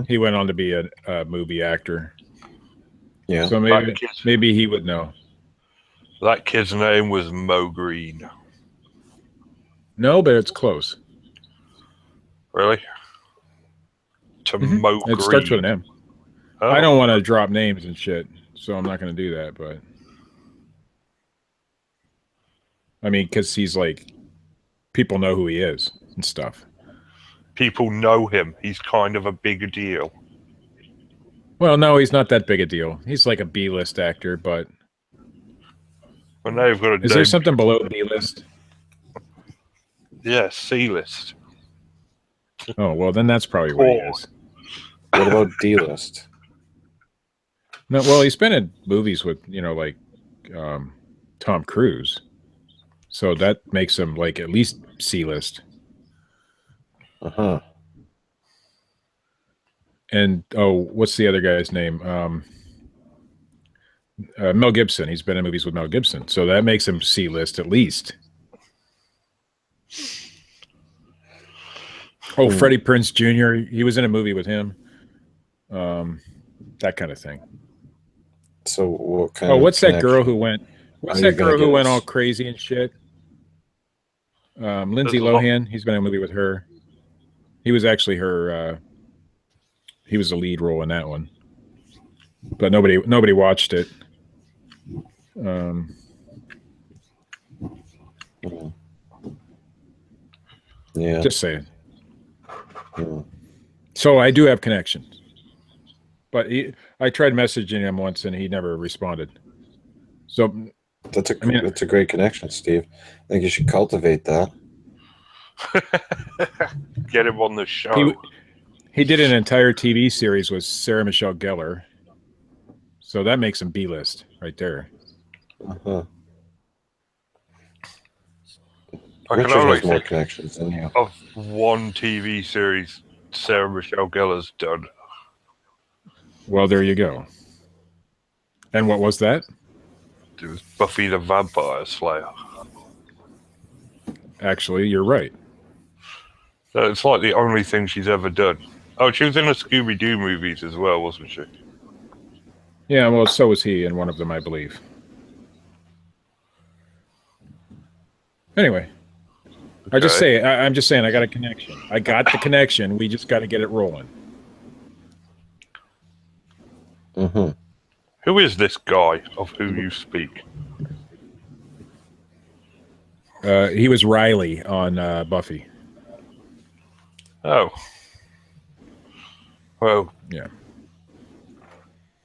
He went on to be a movie actor. Yeah. So maybe he would know. That kid's name was Mo Green. No, but it's close. Really? Mo Green. It starts with an M. Oh. I don't want to drop names and shit, so I'm not going to do that. But I mean, because he's like, people know who he is and stuff. People know him. He's kind of a big deal. Well, no, he's not that big a deal. He's like a B-list actor, but Well, now you've got a is there something below B-list? Yeah, C-list. Oh, well, then that's probably what he is. What about D-list? No, well, he's been in movies with, you know, like Tom Cruise. So that makes him like at least C-list. And what's the other guy's name? Mel Gibson. He's been in movies with Mel Gibson, so that makes him C-list at least. Oh, Freddie Prinze Jr. He was in a movie with him. That kind of thing. So what kind? Oh, what's that girl who went? What's that girl who went us? all crazy and shit? Lindsay Lohan. He's been in a movie with her. He was actually her. He was the lead role in that one, but nobody watched it. Yeah. Just saying. So I do have connections, but I tried messaging him once and he never responded. So that's a great connection, Steve. I think you should cultivate that. Get him on the show. He did an entire TV series with Sarah Michelle Gellar. So that makes him B-list right there. I can Richard only has more think connections than you. of one TV series Sarah Michelle Gellar's done. Well, there you go. And what was that? It was Buffy the Vampire Slayer. Actually, you're right. So it's like the only thing she's ever done. Oh, she was in the Scooby-Doo movies as well, wasn't she? Yeah, well, so was he in one of them, I believe. Anyway, okay. I'm just saying I got a connection. I got the connection. We just got to get it rolling. Who is this guy of who you speak? He was Riley on Buffy. Oh. Well, Yeah.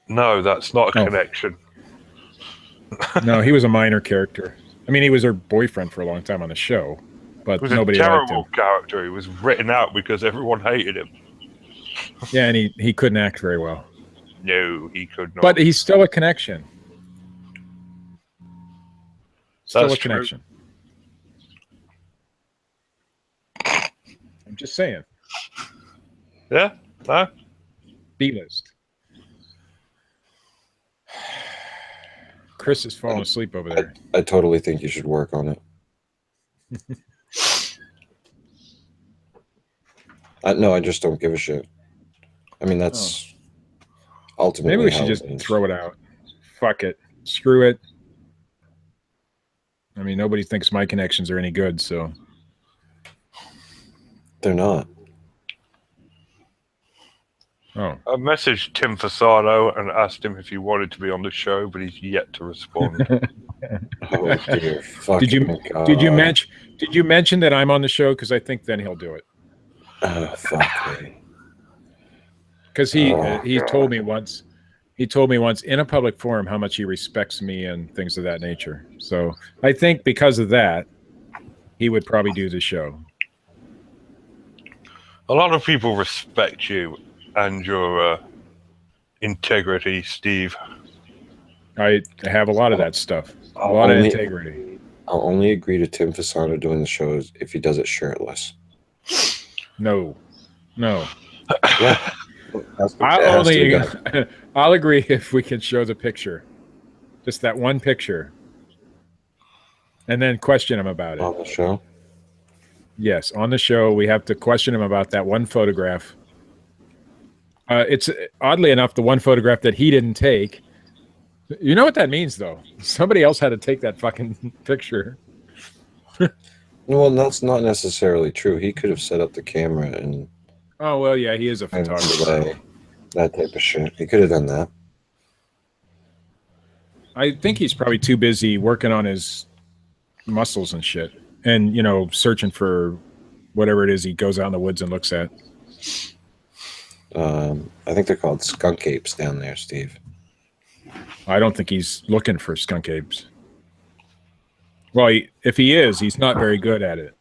no, that's not a Oh. connection. No, he was a minor character. I mean, he was her boyfriend for a long time on the show, but He was nobody a liked him. terrible character. He was written out because everyone hated him. Yeah, and he couldn't act very well. No, he could not. But he's still a connection. Still That's a true. connection. I'm just saying. Yeah? No? B-list. Chris is falling asleep over there. I totally think you should work on it. No, I just don't give a shit. I mean, that's ultimately Maybe we how should just it is. throw it out. Fuck it. Screw it. I mean, nobody thinks my connections are any good, so. They're not. Oh. I messaged Tim Fasano and asked him if he wanted to be on the show, but he's yet to respond. Oh dear. Did you mention that I'm on the show? Because I think then he'll do it. Oh, fuck me. Because he told me once. He told me once in a public forum how much he respects me and things of that nature. So I think because of that, he would probably do the show. A lot of people respect you and your integrity, Steve. I have a lot of that stuff. A lot of integrity. I'll only agree to Tim Fasano doing the shows if he does it shirtless. No. Yeah. I'll agree if we can show the picture. Just that one picture. And then question him about it. On the show? Yes, on the show, we have to question him about that one photograph. It's oddly enough the one photograph that he didn't take. You know what that means, though? Somebody else had to take that fucking picture. Well, that's not necessarily true. He could have set up the camera and... Oh, well, yeah, he is a photographer. That type of shit. He could have done that. I think he's probably too busy working on his muscles and shit. And, you know, searching for whatever it is he goes out in the woods and looks at. I think they're called skunk apes down there, Steve. I don't think he's looking for skunk apes. Well, if he is, he's not very good at it.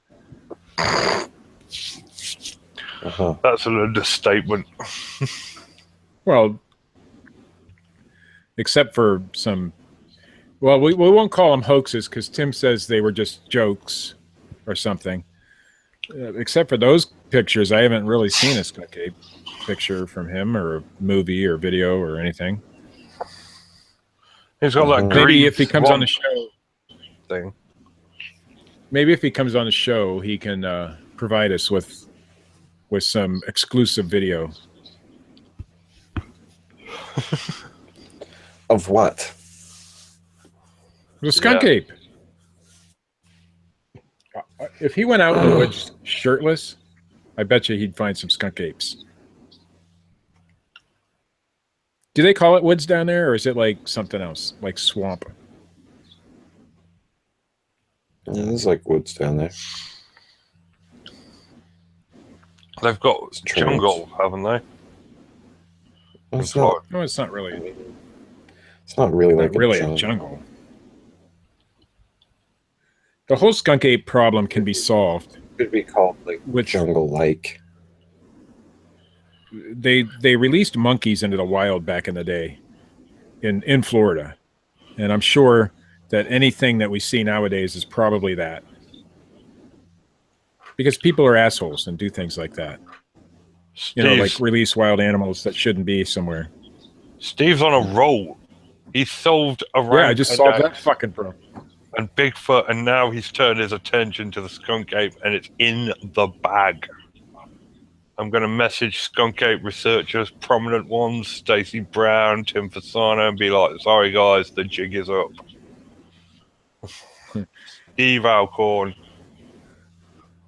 That's an understatement. Well, except for some... Well, we won't call them hoaxes because Tim says they were just jokes or something. Except for those pictures, I haven't really seen a skunk ape picture from him or a movie or video or anything. He's got that maybe if he comes on the show thing. Maybe if he comes on the show, he can provide us with some exclusive video. Of what? The skunk ape. If he went out in the woods shirtless, I bet you he'd find some skunk apes. Do they call it woods down there, or is it like something else, like swamp? Yeah, there's like woods down there. They've got jungle, haven't they? No, it's not really. It's not really like a jungle. The whole skunk ape problem can be solved. It could be called like jungle-like. They released monkeys into the wild back in the day in Florida. And I'm sure that anything that we see nowadays is probably that. Because people are assholes and do things like that. You know, like release wild animals that shouldn't be somewhere. Steve's on a roll. He solved Orang Yeah, I just solved that fucking problem. And Bigfoot, and now he's turned his attention to the skunk ape, and it's in the bag. I'm going to message skunk ape researchers, prominent ones, Stacey Brown, Tim Fasano, and be like, sorry guys, the jig is up. Steve Alcorn.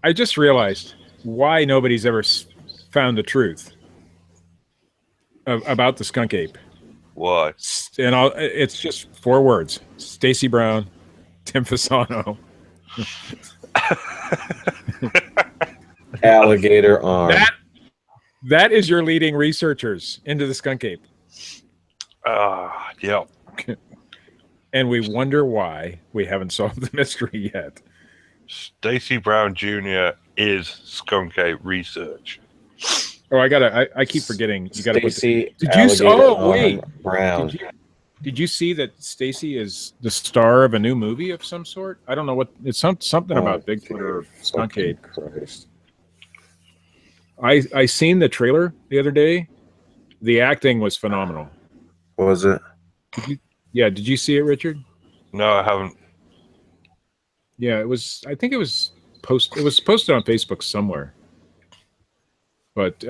I just realized why nobody's ever found the truth about the skunk ape. Why? And it's just 4 words: Stacy Brown, Tim Fasano. Alligator arm. That is your leading researchers into the skunk ape. Yeah. And we wonder why we haven't solved the mystery yet. Stacy Brown Jr. is skunk ape research. Oh, I keep forgetting. You got to put. Stacy. Did you? Oh, wait. Brown. Did you see that Stacy is the star of a new movie of some sort? I don't know what. It's something about Bigfoot or skunk ape. Christ. I seen the trailer the other day. The acting was phenomenal. Was it? Did you see it, Richard? No, I haven't. Yeah, it was. I think it was posted on Facebook somewhere. But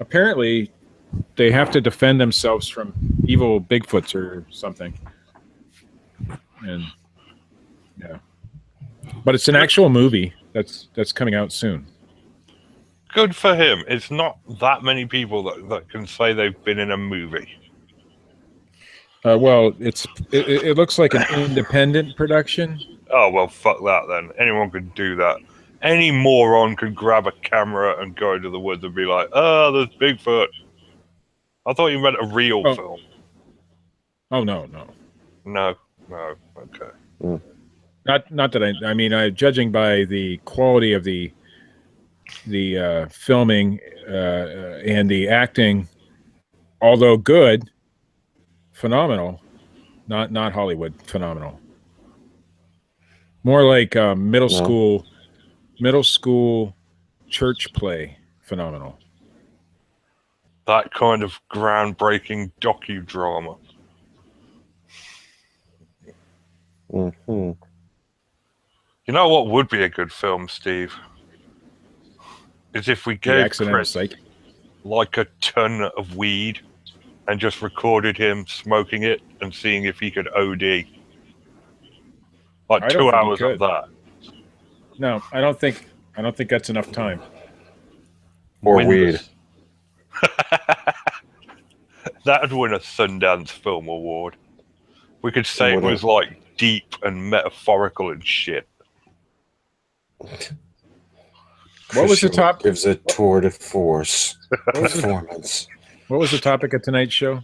apparently, they have to defend themselves from evil Bigfoots or something. And yeah, but it's an actual movie that's coming out soon. Good for him. It's not that many people that can say they've been in a movie. Well, it looks like an independent production. Oh, well, fuck that then. Anyone could do that. Any moron could grab a camera and go into the woods and be like, oh, there's Bigfoot. I thought you meant a real film. Oh, no. No, okay. Not that I mean, judging by the quality of the filming and the acting, although good, phenomenal, not Hollywood phenomenal. More like middle school church play phenomenal. That kind of groundbreaking docudrama. Mm-hmm. You know what would be a good film, Steve? Is if we gave Chris like a ton of weed and just recorded him smoking it and seeing if he could OD. Like 2 hours of that. No, I don't think that's enough time. Or weed. That'd win a Sundance Film Award. We could say it was like deep and metaphorical and shit. What was the topic? Gives a tour de force performance. What was the topic of tonight's show?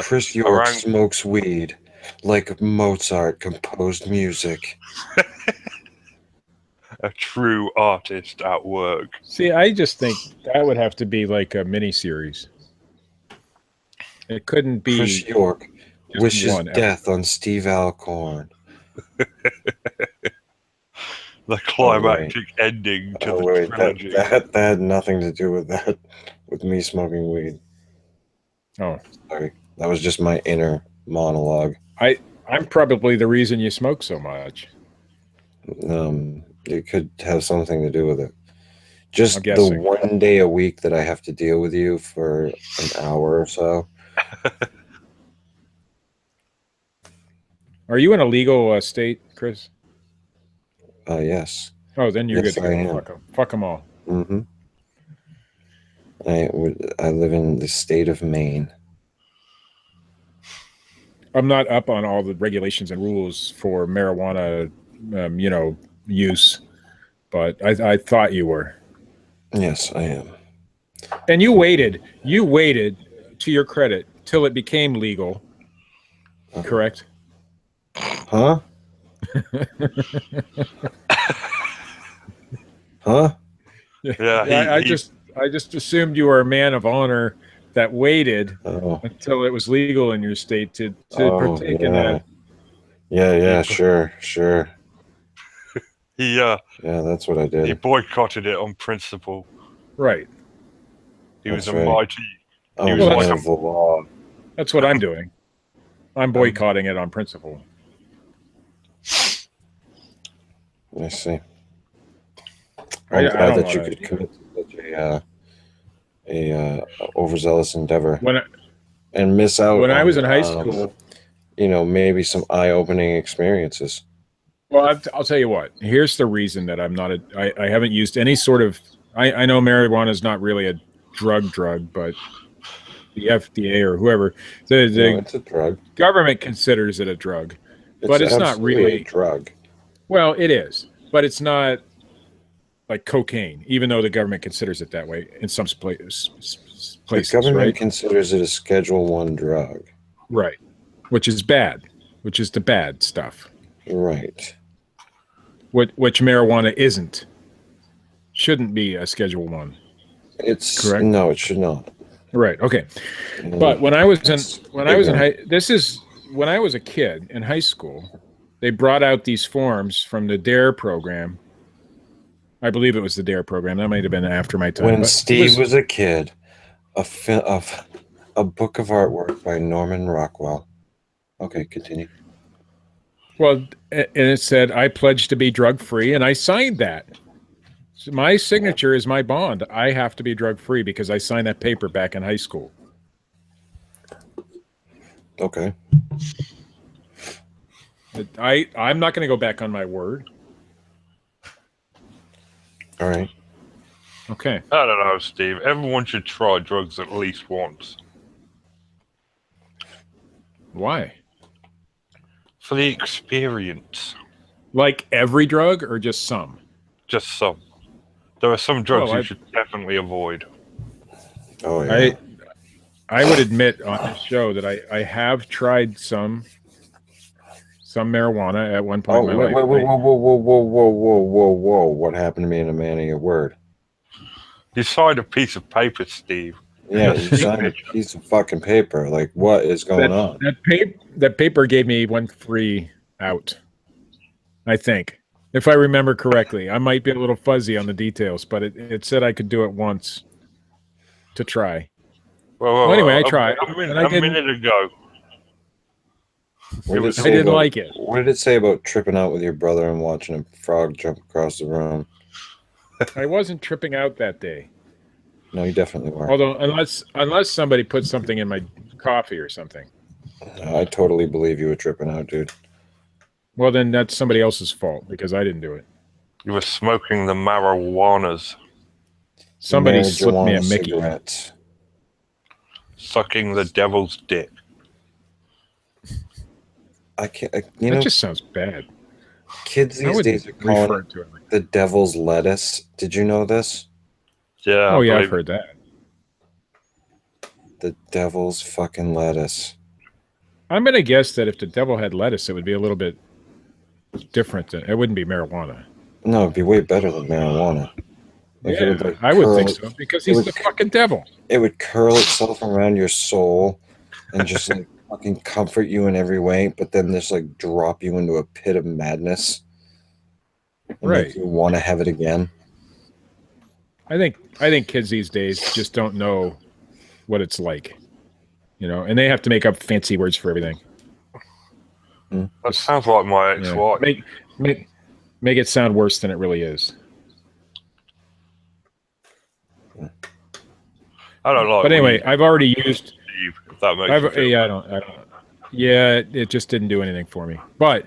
Chris York smokes weed like Mozart composed music. A true artist at work. See, I just think that would have to be like a mini-series. It couldn't be. Chris York wishes death on Steve Alcorn. The climactic ending to the trilogy. That had nothing to do with that, with me smoking weed. Oh, sorry. That was just my inner monologue. I'm probably the reason you smoke so much. It could have something to do with it. Just the one day a week that I have to deal with you for an hour or so. Are you in a legal state, Chris? Yes. Oh, then you're good to go. Fuck them all. Mm-hmm. I live in the state of Maine. I'm not up on all the regulations and rules for marijuana, use, but I thought you were. Yes, I am. And you waited, to your credit, till it became legal, correct? Huh? Huh? Yeah, I just assumed you were a man of honor that waited until it was legal in your state to partake in that. Yeah, sure. Yeah, that's what I did. He boycotted it on principle. Right. He was a mighty. He was like the law. That's what I'm doing. I'm boycotting it on principle. I see. I'm glad that you could commit to such a overzealous endeavor and miss out. When I was in high school, maybe some eye-opening experiences. Well, I'll tell you what. Here's the reason that I'm not I haven't used any sort of. I know marijuana is not really a drug, but the FDA or whoever, No, the it's a drug. government considers it a drug, but it's not absolutely really. a drug. Well, it is, but it's not like cocaine, even though the government considers it that way in some places. The government right? considers it a Schedule 1 drug. Right, which is bad, which is the bad stuff. Right. Which marijuana isn't. Shouldn't be a Schedule 1. It's correct. No, it should not. Right. Okay. But when I was a kid in high school, they brought out these forms from the DARE program. I believe it was the DARE program. That might have been after my time. When Steve was a kid, a book of artwork by Norman Rockwell. Okay, continue. Well, and it said, I pledge to be drug-free, and I signed that. So my signature is my bond. I have to be drug-free because I signed that paper back in high school. Okay. I'm not going to go back on my word. All right. Okay. I don't know, Steve. Everyone should try drugs at least once. Why? For the experience. Like every drug or just some? Just some. There are some drugs Well, you should definitely avoid. Oh, yeah. I would admit on this show that I have tried some marijuana at one point in my life. Whoa. What happened to me in a man of your word? You signed a piece of paper, Steve. Yeah, you signed a piece of fucking paper. Like, what is going on? That paper gave me one free out, I think. If I remember correctly. I might be a little fuzzy on the details, but it said I could do it once to try. Well, anyway, I tried. A minute ago. I didn't like it. What did it say about tripping out with your brother and watching a frog jump across the room? I wasn't tripping out that day. No, you definitely weren't. Although, unless somebody put something in my coffee or something. I totally believe you were tripping out, dude. Well, then that's somebody else's fault because I didn't do it. You were smoking the marijuanas. Somebody slipped me a Mickey. Cigarettes. Sucking the devil's dick. I can't. That just sounds bad. Kids these days are calling it the devil's lettuce. Did you know this? Yeah. Oh, yeah, I've heard that. The devil's fucking lettuce. I'm going to guess that if the devil had lettuce, it would be a little bit different. It wouldn't be marijuana. No, it'd be way better than marijuana. Yeah, I would think so because he's the fucking devil. It would curl itself around your soul and just like fucking comfort you in every way, but then just like drop you into a pit of madness. And make you want to have it again. I think kids these days just don't know what it's like, and they have to make up fancy words for everything. That sounds like my ex-wife. Make it sound worse than it really is. I don't like. But anyway, I've already used. Steve, if that makes you feel I don't. Yeah, it just didn't do anything for me. But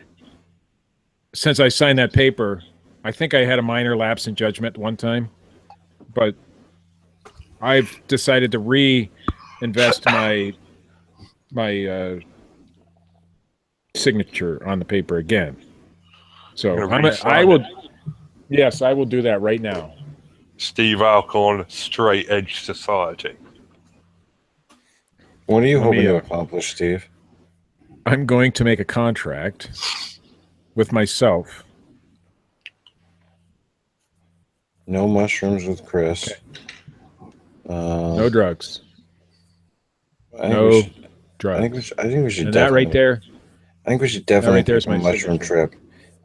since I signed that paper, I think I had a minor lapse in judgment one time. But I've decided to reinvest my signature on the paper again. So I will. Yes, I will do that right now. Steve Alcorn, Straight Edge Society. What are you hoping to accomplish, Steve? I'm going to make a contract with myself. No mushrooms with Chris. Okay. No drugs. No drugs. I think we should. And that right there. I think we should definitely take a mushroom trip.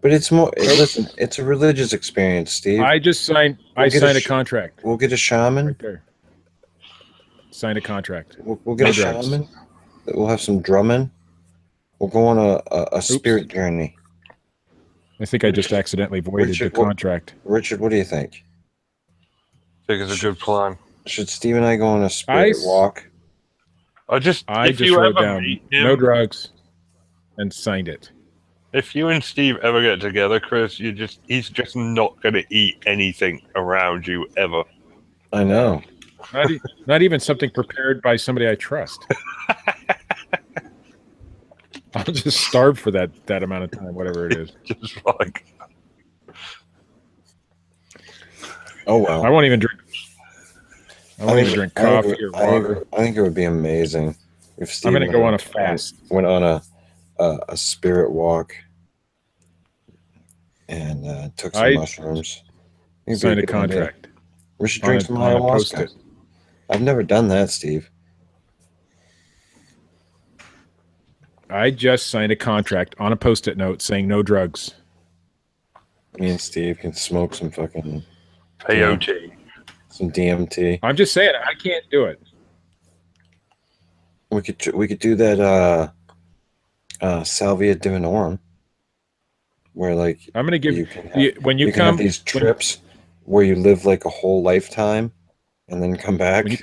But it's more. Listen, it's a religious experience, Steve. I just signed. I signed a contract. We'll get a shaman. Right there. Signed a contract. We'll get a shaman. We'll have some drumming. We'll go on a spirit journey. I think I just accidentally voided the contract. Richard, what do you think? I think it's a good plan. Should Steve and I go on a spirit walk? I just wrote down no drugs and signed it. If you and Steve ever get together, Chris, he's just not going to eat anything around you ever. I know. Not even something prepared by somebody I trust. I'll just starve for that amount of time, whatever it is. Just like, Oh well. I won't even drink. I won't even drink coffee or water. I think it would be amazing if Steve. I'm going to go on a fast. Went on a spirit walk and took some mushrooms. Signed a contract. Idea. We should drink some ayahuasca. I've never done that, Steve. I just signed a contract on a Post-it note saying no drugs. Me and Steve can smoke some fucking peyote. Some DMT. I'm just saying, I can't do it. We could do that Salvia Divinorum, where like I'm going to give you when you come have these trips where you live like a whole lifetime and then come back. When you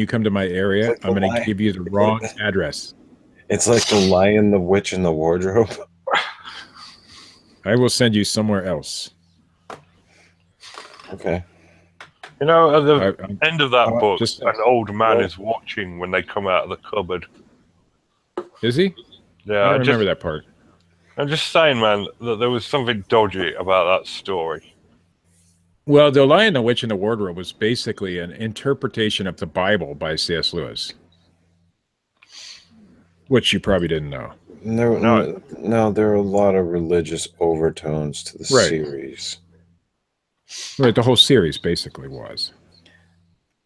come to my area, like I'm going to give you the wrong address. It's like the Lion, the Witch, and the Wardrobe. I will send you somewhere else. Okay. You know, at the end of that book, an old man is watching when they come out of the cupboard. Is he? Yeah, I don't remember that part. I'm just saying, man, that there was something dodgy about that story. Well, The Lion, the Witch, and the Wardrobe was basically an interpretation of the Bible by C.S. Lewis, which you probably didn't know. No, there are a lot of religious overtones to the series. Right, the whole series basically was.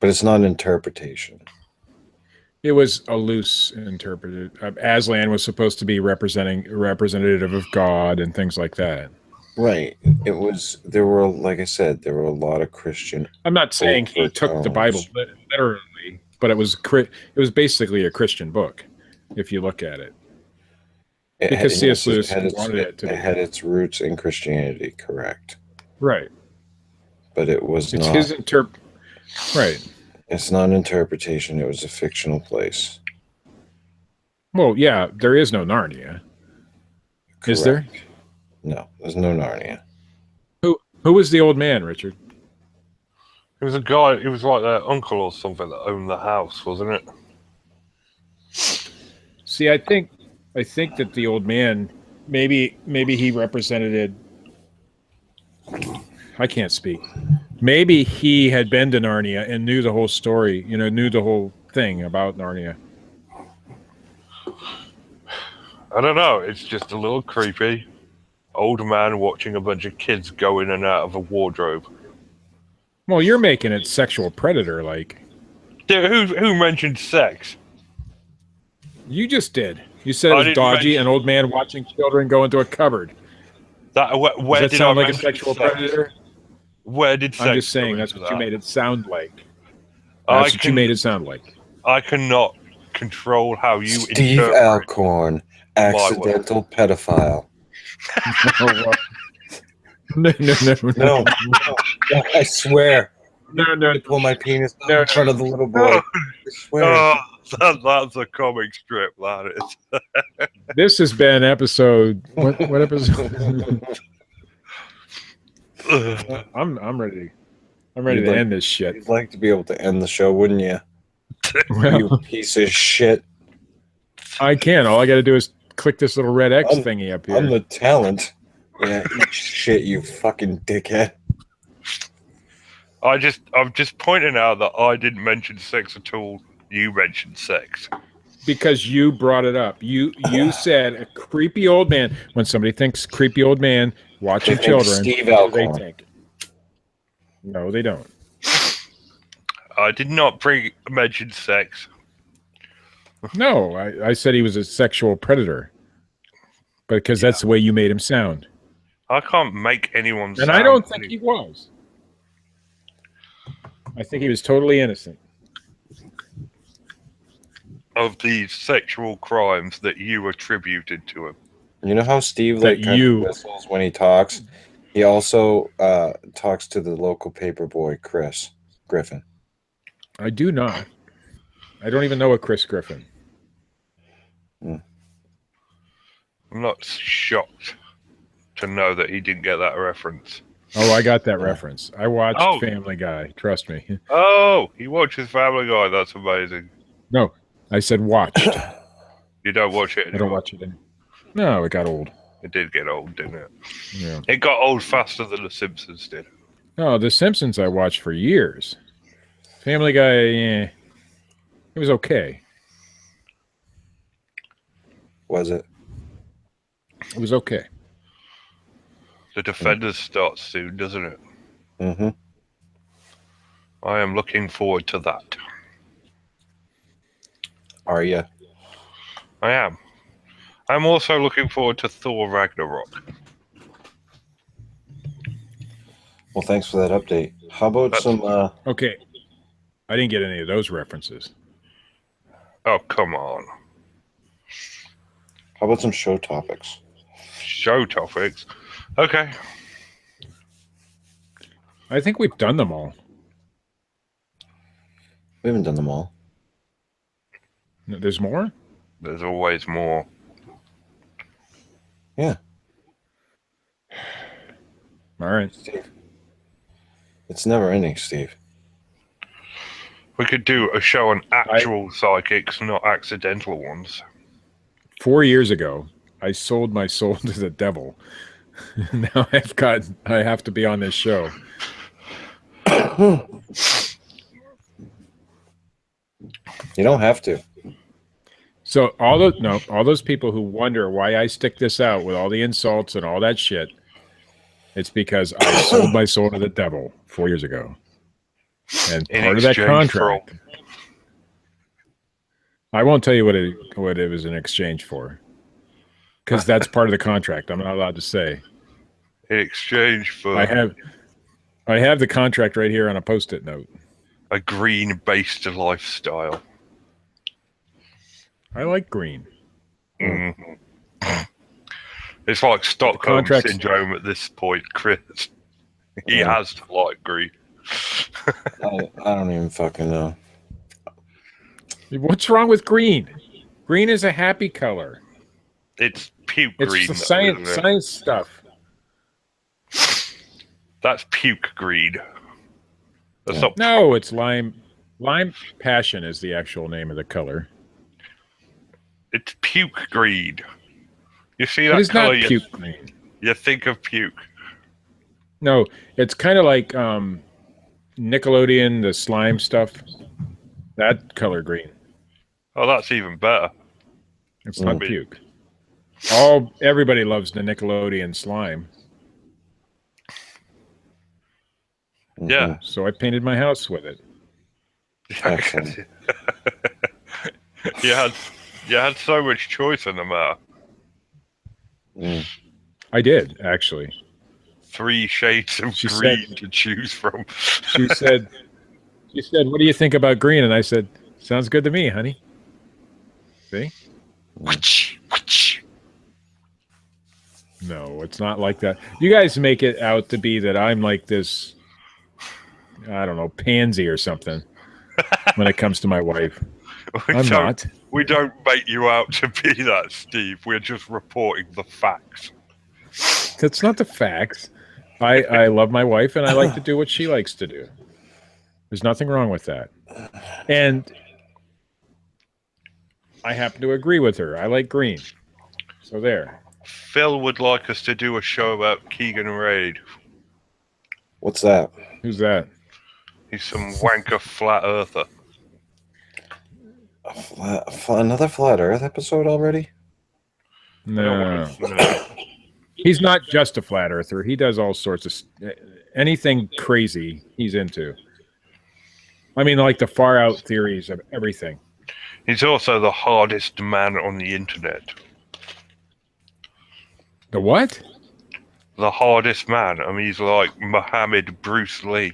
But it's not an interpretation. It was a loose interpretation. Aslan was supposed to be representative of God and things like that. Right. There were, like I said, there were a lot of Christian. I'm not saying he took the Bible literally, but it was basically a Christian book, if you look at it. Because C.S. Lewis wanted it to be. It had its roots in Christianity, correct? Right. But it was not. It's his Right. It's not an interpretation. It was a fictional place. Well, yeah, there is no Narnia. Correct. Is there? No, there's no Narnia. Who was the old man, Richard? It was a guy. It was like their uncle or something that owned the house, wasn't it? See, I think that the old man, maybe he represented. I can't speak. Maybe he had been to Narnia and knew the whole story, knew the whole thing about Narnia. I don't know. It's just a little creepy. Old man watching a bunch of kids go in and out of a wardrobe. Well, you're making it sexual predator like. Dude, who mentioned sex? You just did. You said it was dodgy, an old man watching children go into a cupboard. Where Does that did sound I like a sexual predator? Where did sex? I'm just saying that's what you made it sound like. That's what you made it sound like. I cannot control how you Steve Alcorn, accidental pedophile. No, I swear. No. Pull my penis in front of the little boy. I swear. That's a comic strip, that is. This has been episode. What episode? I'm ready. I'm ready to end this shit. You'd like to be able to end the show, wouldn't you? You piece of shit. I can. All I got to do is click this little red X thingy up here. I'm the talent. Yeah, eat shit, you fucking dickhead. I'm just pointing out that I didn't mention sex at all. You mentioned sex. Because you brought it up. You said a creepy old man. When somebody thinks creepy old man watching children, Steve Alcorn. They think. No, they don't. I did not mention sex. No, I said he was a sexual predator. Because that's the way you made him sound. I can't make anyone sound. And I don't think he was. I think he was totally innocent of these sexual crimes that you attributed to him. You know how Steve kind of whistles when he talks? He also talks to the local paper boy, Chris Griffin. I do not. I don't even know a Chris Griffin. I'm not shocked to know that he didn't get that reference. Oh, I got that reference. I watched Oh. Family Guy. Trust me. Oh, he watches Family Guy. That's amazing. No, I said watched. You don't watch it I anymore. don't watch it anymore. No, it got old. It did get old, didn't it? Yeah. It got old faster than The Simpsons did. No, The Simpsons I watched for years. Family Guy, it was okay. Was it? It was okay. The Defenders starts soon, doesn't it? Mm-hmm. I am looking forward to that. Are you? I am. I'm also looking forward to Thor Ragnarok. Well, thanks for that update. How about some... Okay. I didn't get any of those references. Oh, come on. How about some show topics? Show topics? Okay. I think we've done them all. We haven't done them all. No, there's more? There's always more. Yeah. All right. Steve. It's never ending, Steve. We could do a show on actual psychics, not accidental ones. 4 years ago, I sold my soul to the devil. Now I have to be on this show. You don't have to. So all those people who wonder why I stick this out with all the insults and all that shit, it's because I sold my soul to the devil 4 years ago. And part of that contract, I won't tell you what it was in exchange for, because that's part of the contract. I'm not allowed to say. In exchange for I have the contract right here on a Post-it note. a green-based lifestyle. I like green. Mm-hmm. It's like Stockholm syndrome at this point, Chris. He has to like green. I don't even fucking know. What's wrong with green? Green is a happy color. It's puke It's green. the science stuff. That's puke green. That's not. No, it's lime. Lime passion is the actual name of the color. It's puke green. You see It that is not color? puke green. You think of puke. No, it's kind of like Nickelodeon, the slime stuff. That color green. Oh, that's even better. It's not puke. Everybody loves the Nickelodeon slime. Yeah. So I painted my house with it. Excellent. You had so much choice in the matter. I did, actually. 3 shades of green to choose from. She said, "What do you think about green?" And I said, "Sounds good to me, honey." See? No, it's not like that. You guys make it out to be that I'm like this, I don't know, pansy or something when it comes to my wife. I'm not. We don't make you out to be that, Steve. We're just reporting the facts. That's not the facts. I love my wife and I like to do what she likes to do. There's nothing wrong with that. And I happen to agree with her. I like green. So there. Phil would like us to do a show about Keegan Raid. What's that? Who's that? He's some wanker flat earther. Another Flat Earth episode already? No. He's not just a flat earther. He does all sorts of anything crazy he's into. I mean, like the far out theories of everything. He's also the hardest man on the internet. The what? The hardest man. I mean, he's like Muhammad Bruce Lee.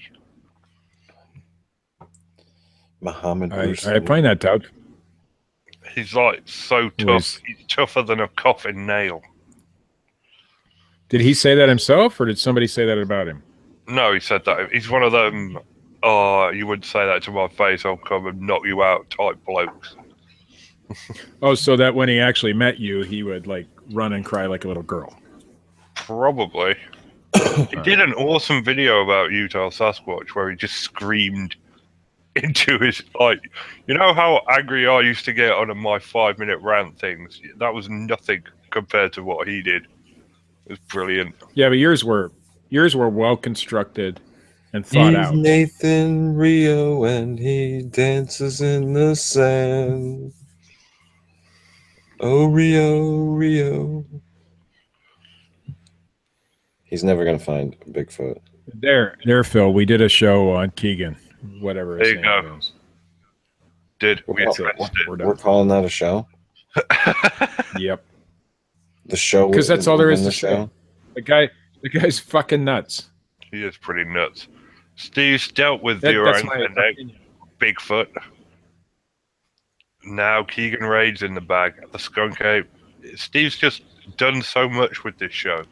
Muhammad Bruce Lee. I find that doubt. He's like so tough. He's tougher than a coffin nail. Did he say that himself, or did somebody say that about him? No, he said that. He's one of them, oh, you wouldn't say that to my face, I'll come and knock you out type blokes. Oh, so that when he actually met you, he would like run and cry like a little girl. Probably. He did an awesome video about Utah Sasquatch where he just screamed into his, like, you know how angry I used to get on my 5-minute rant things? That was nothing compared to what he did. It was brilliant. Yeah, but yours were well constructed and thought He's out. Nathan Rio and he dances in the sand. Oh, Rio. He's never going to find Bigfoot. There, Phil. We did a show on Keegan, whatever his There you name go. is. We That's it. addressed We're We're done. calling that a show? Yep. The show? Because that's all there is within to say. The guy's fucking nuts. He is pretty nuts. Steve's dealt with That's the Orang my Pendek, opinion. Bigfoot. Now Keegan Raid's in the bag at the Skunk Ape. Steve's just done so much with this show.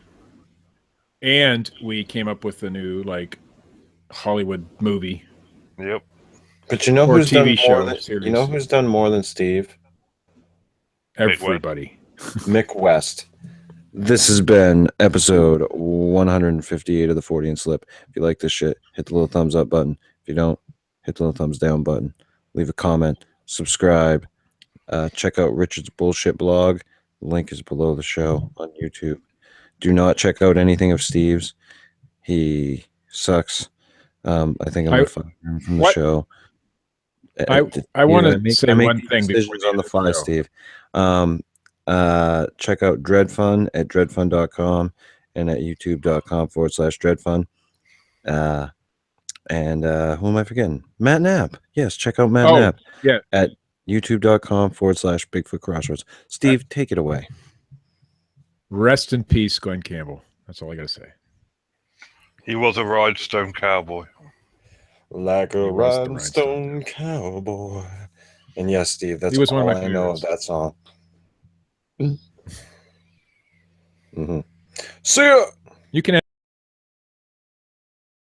And we came up with a new Hollywood movie. Yep. But you know Or who's TV done show more than series. you know who's done more than Steve? Everybody. Mick West. This has been episode 158 of the Fortean Slip. If you like this shit, hit the little thumbs up button. If you don't, hit the little thumbs down button. Leave a comment. Subscribe. Check out Richard's bullshit blog. The link is below the show on YouTube. Do not check out anything of Steve's. He sucks. I think I'm going to fire him from the show. I want to say one thing decisions on the fly, Steve. Check out Dred Funn at dredfunn.com and at youtube.com/Dred Funn. And who am I forgetting? Matt Knapp. Yes, check out Matt Knapp. Yeah. At youtube.com/bigfootcrossroads. Steve, take it away. Rest in peace, Glenn Campbell. That's all I got to say. He was a rhinestone cowboy. Like a rhinestone cowboy. And yes, Steve, that's all one of my I know of that song. Mm-hmm. See ya! You can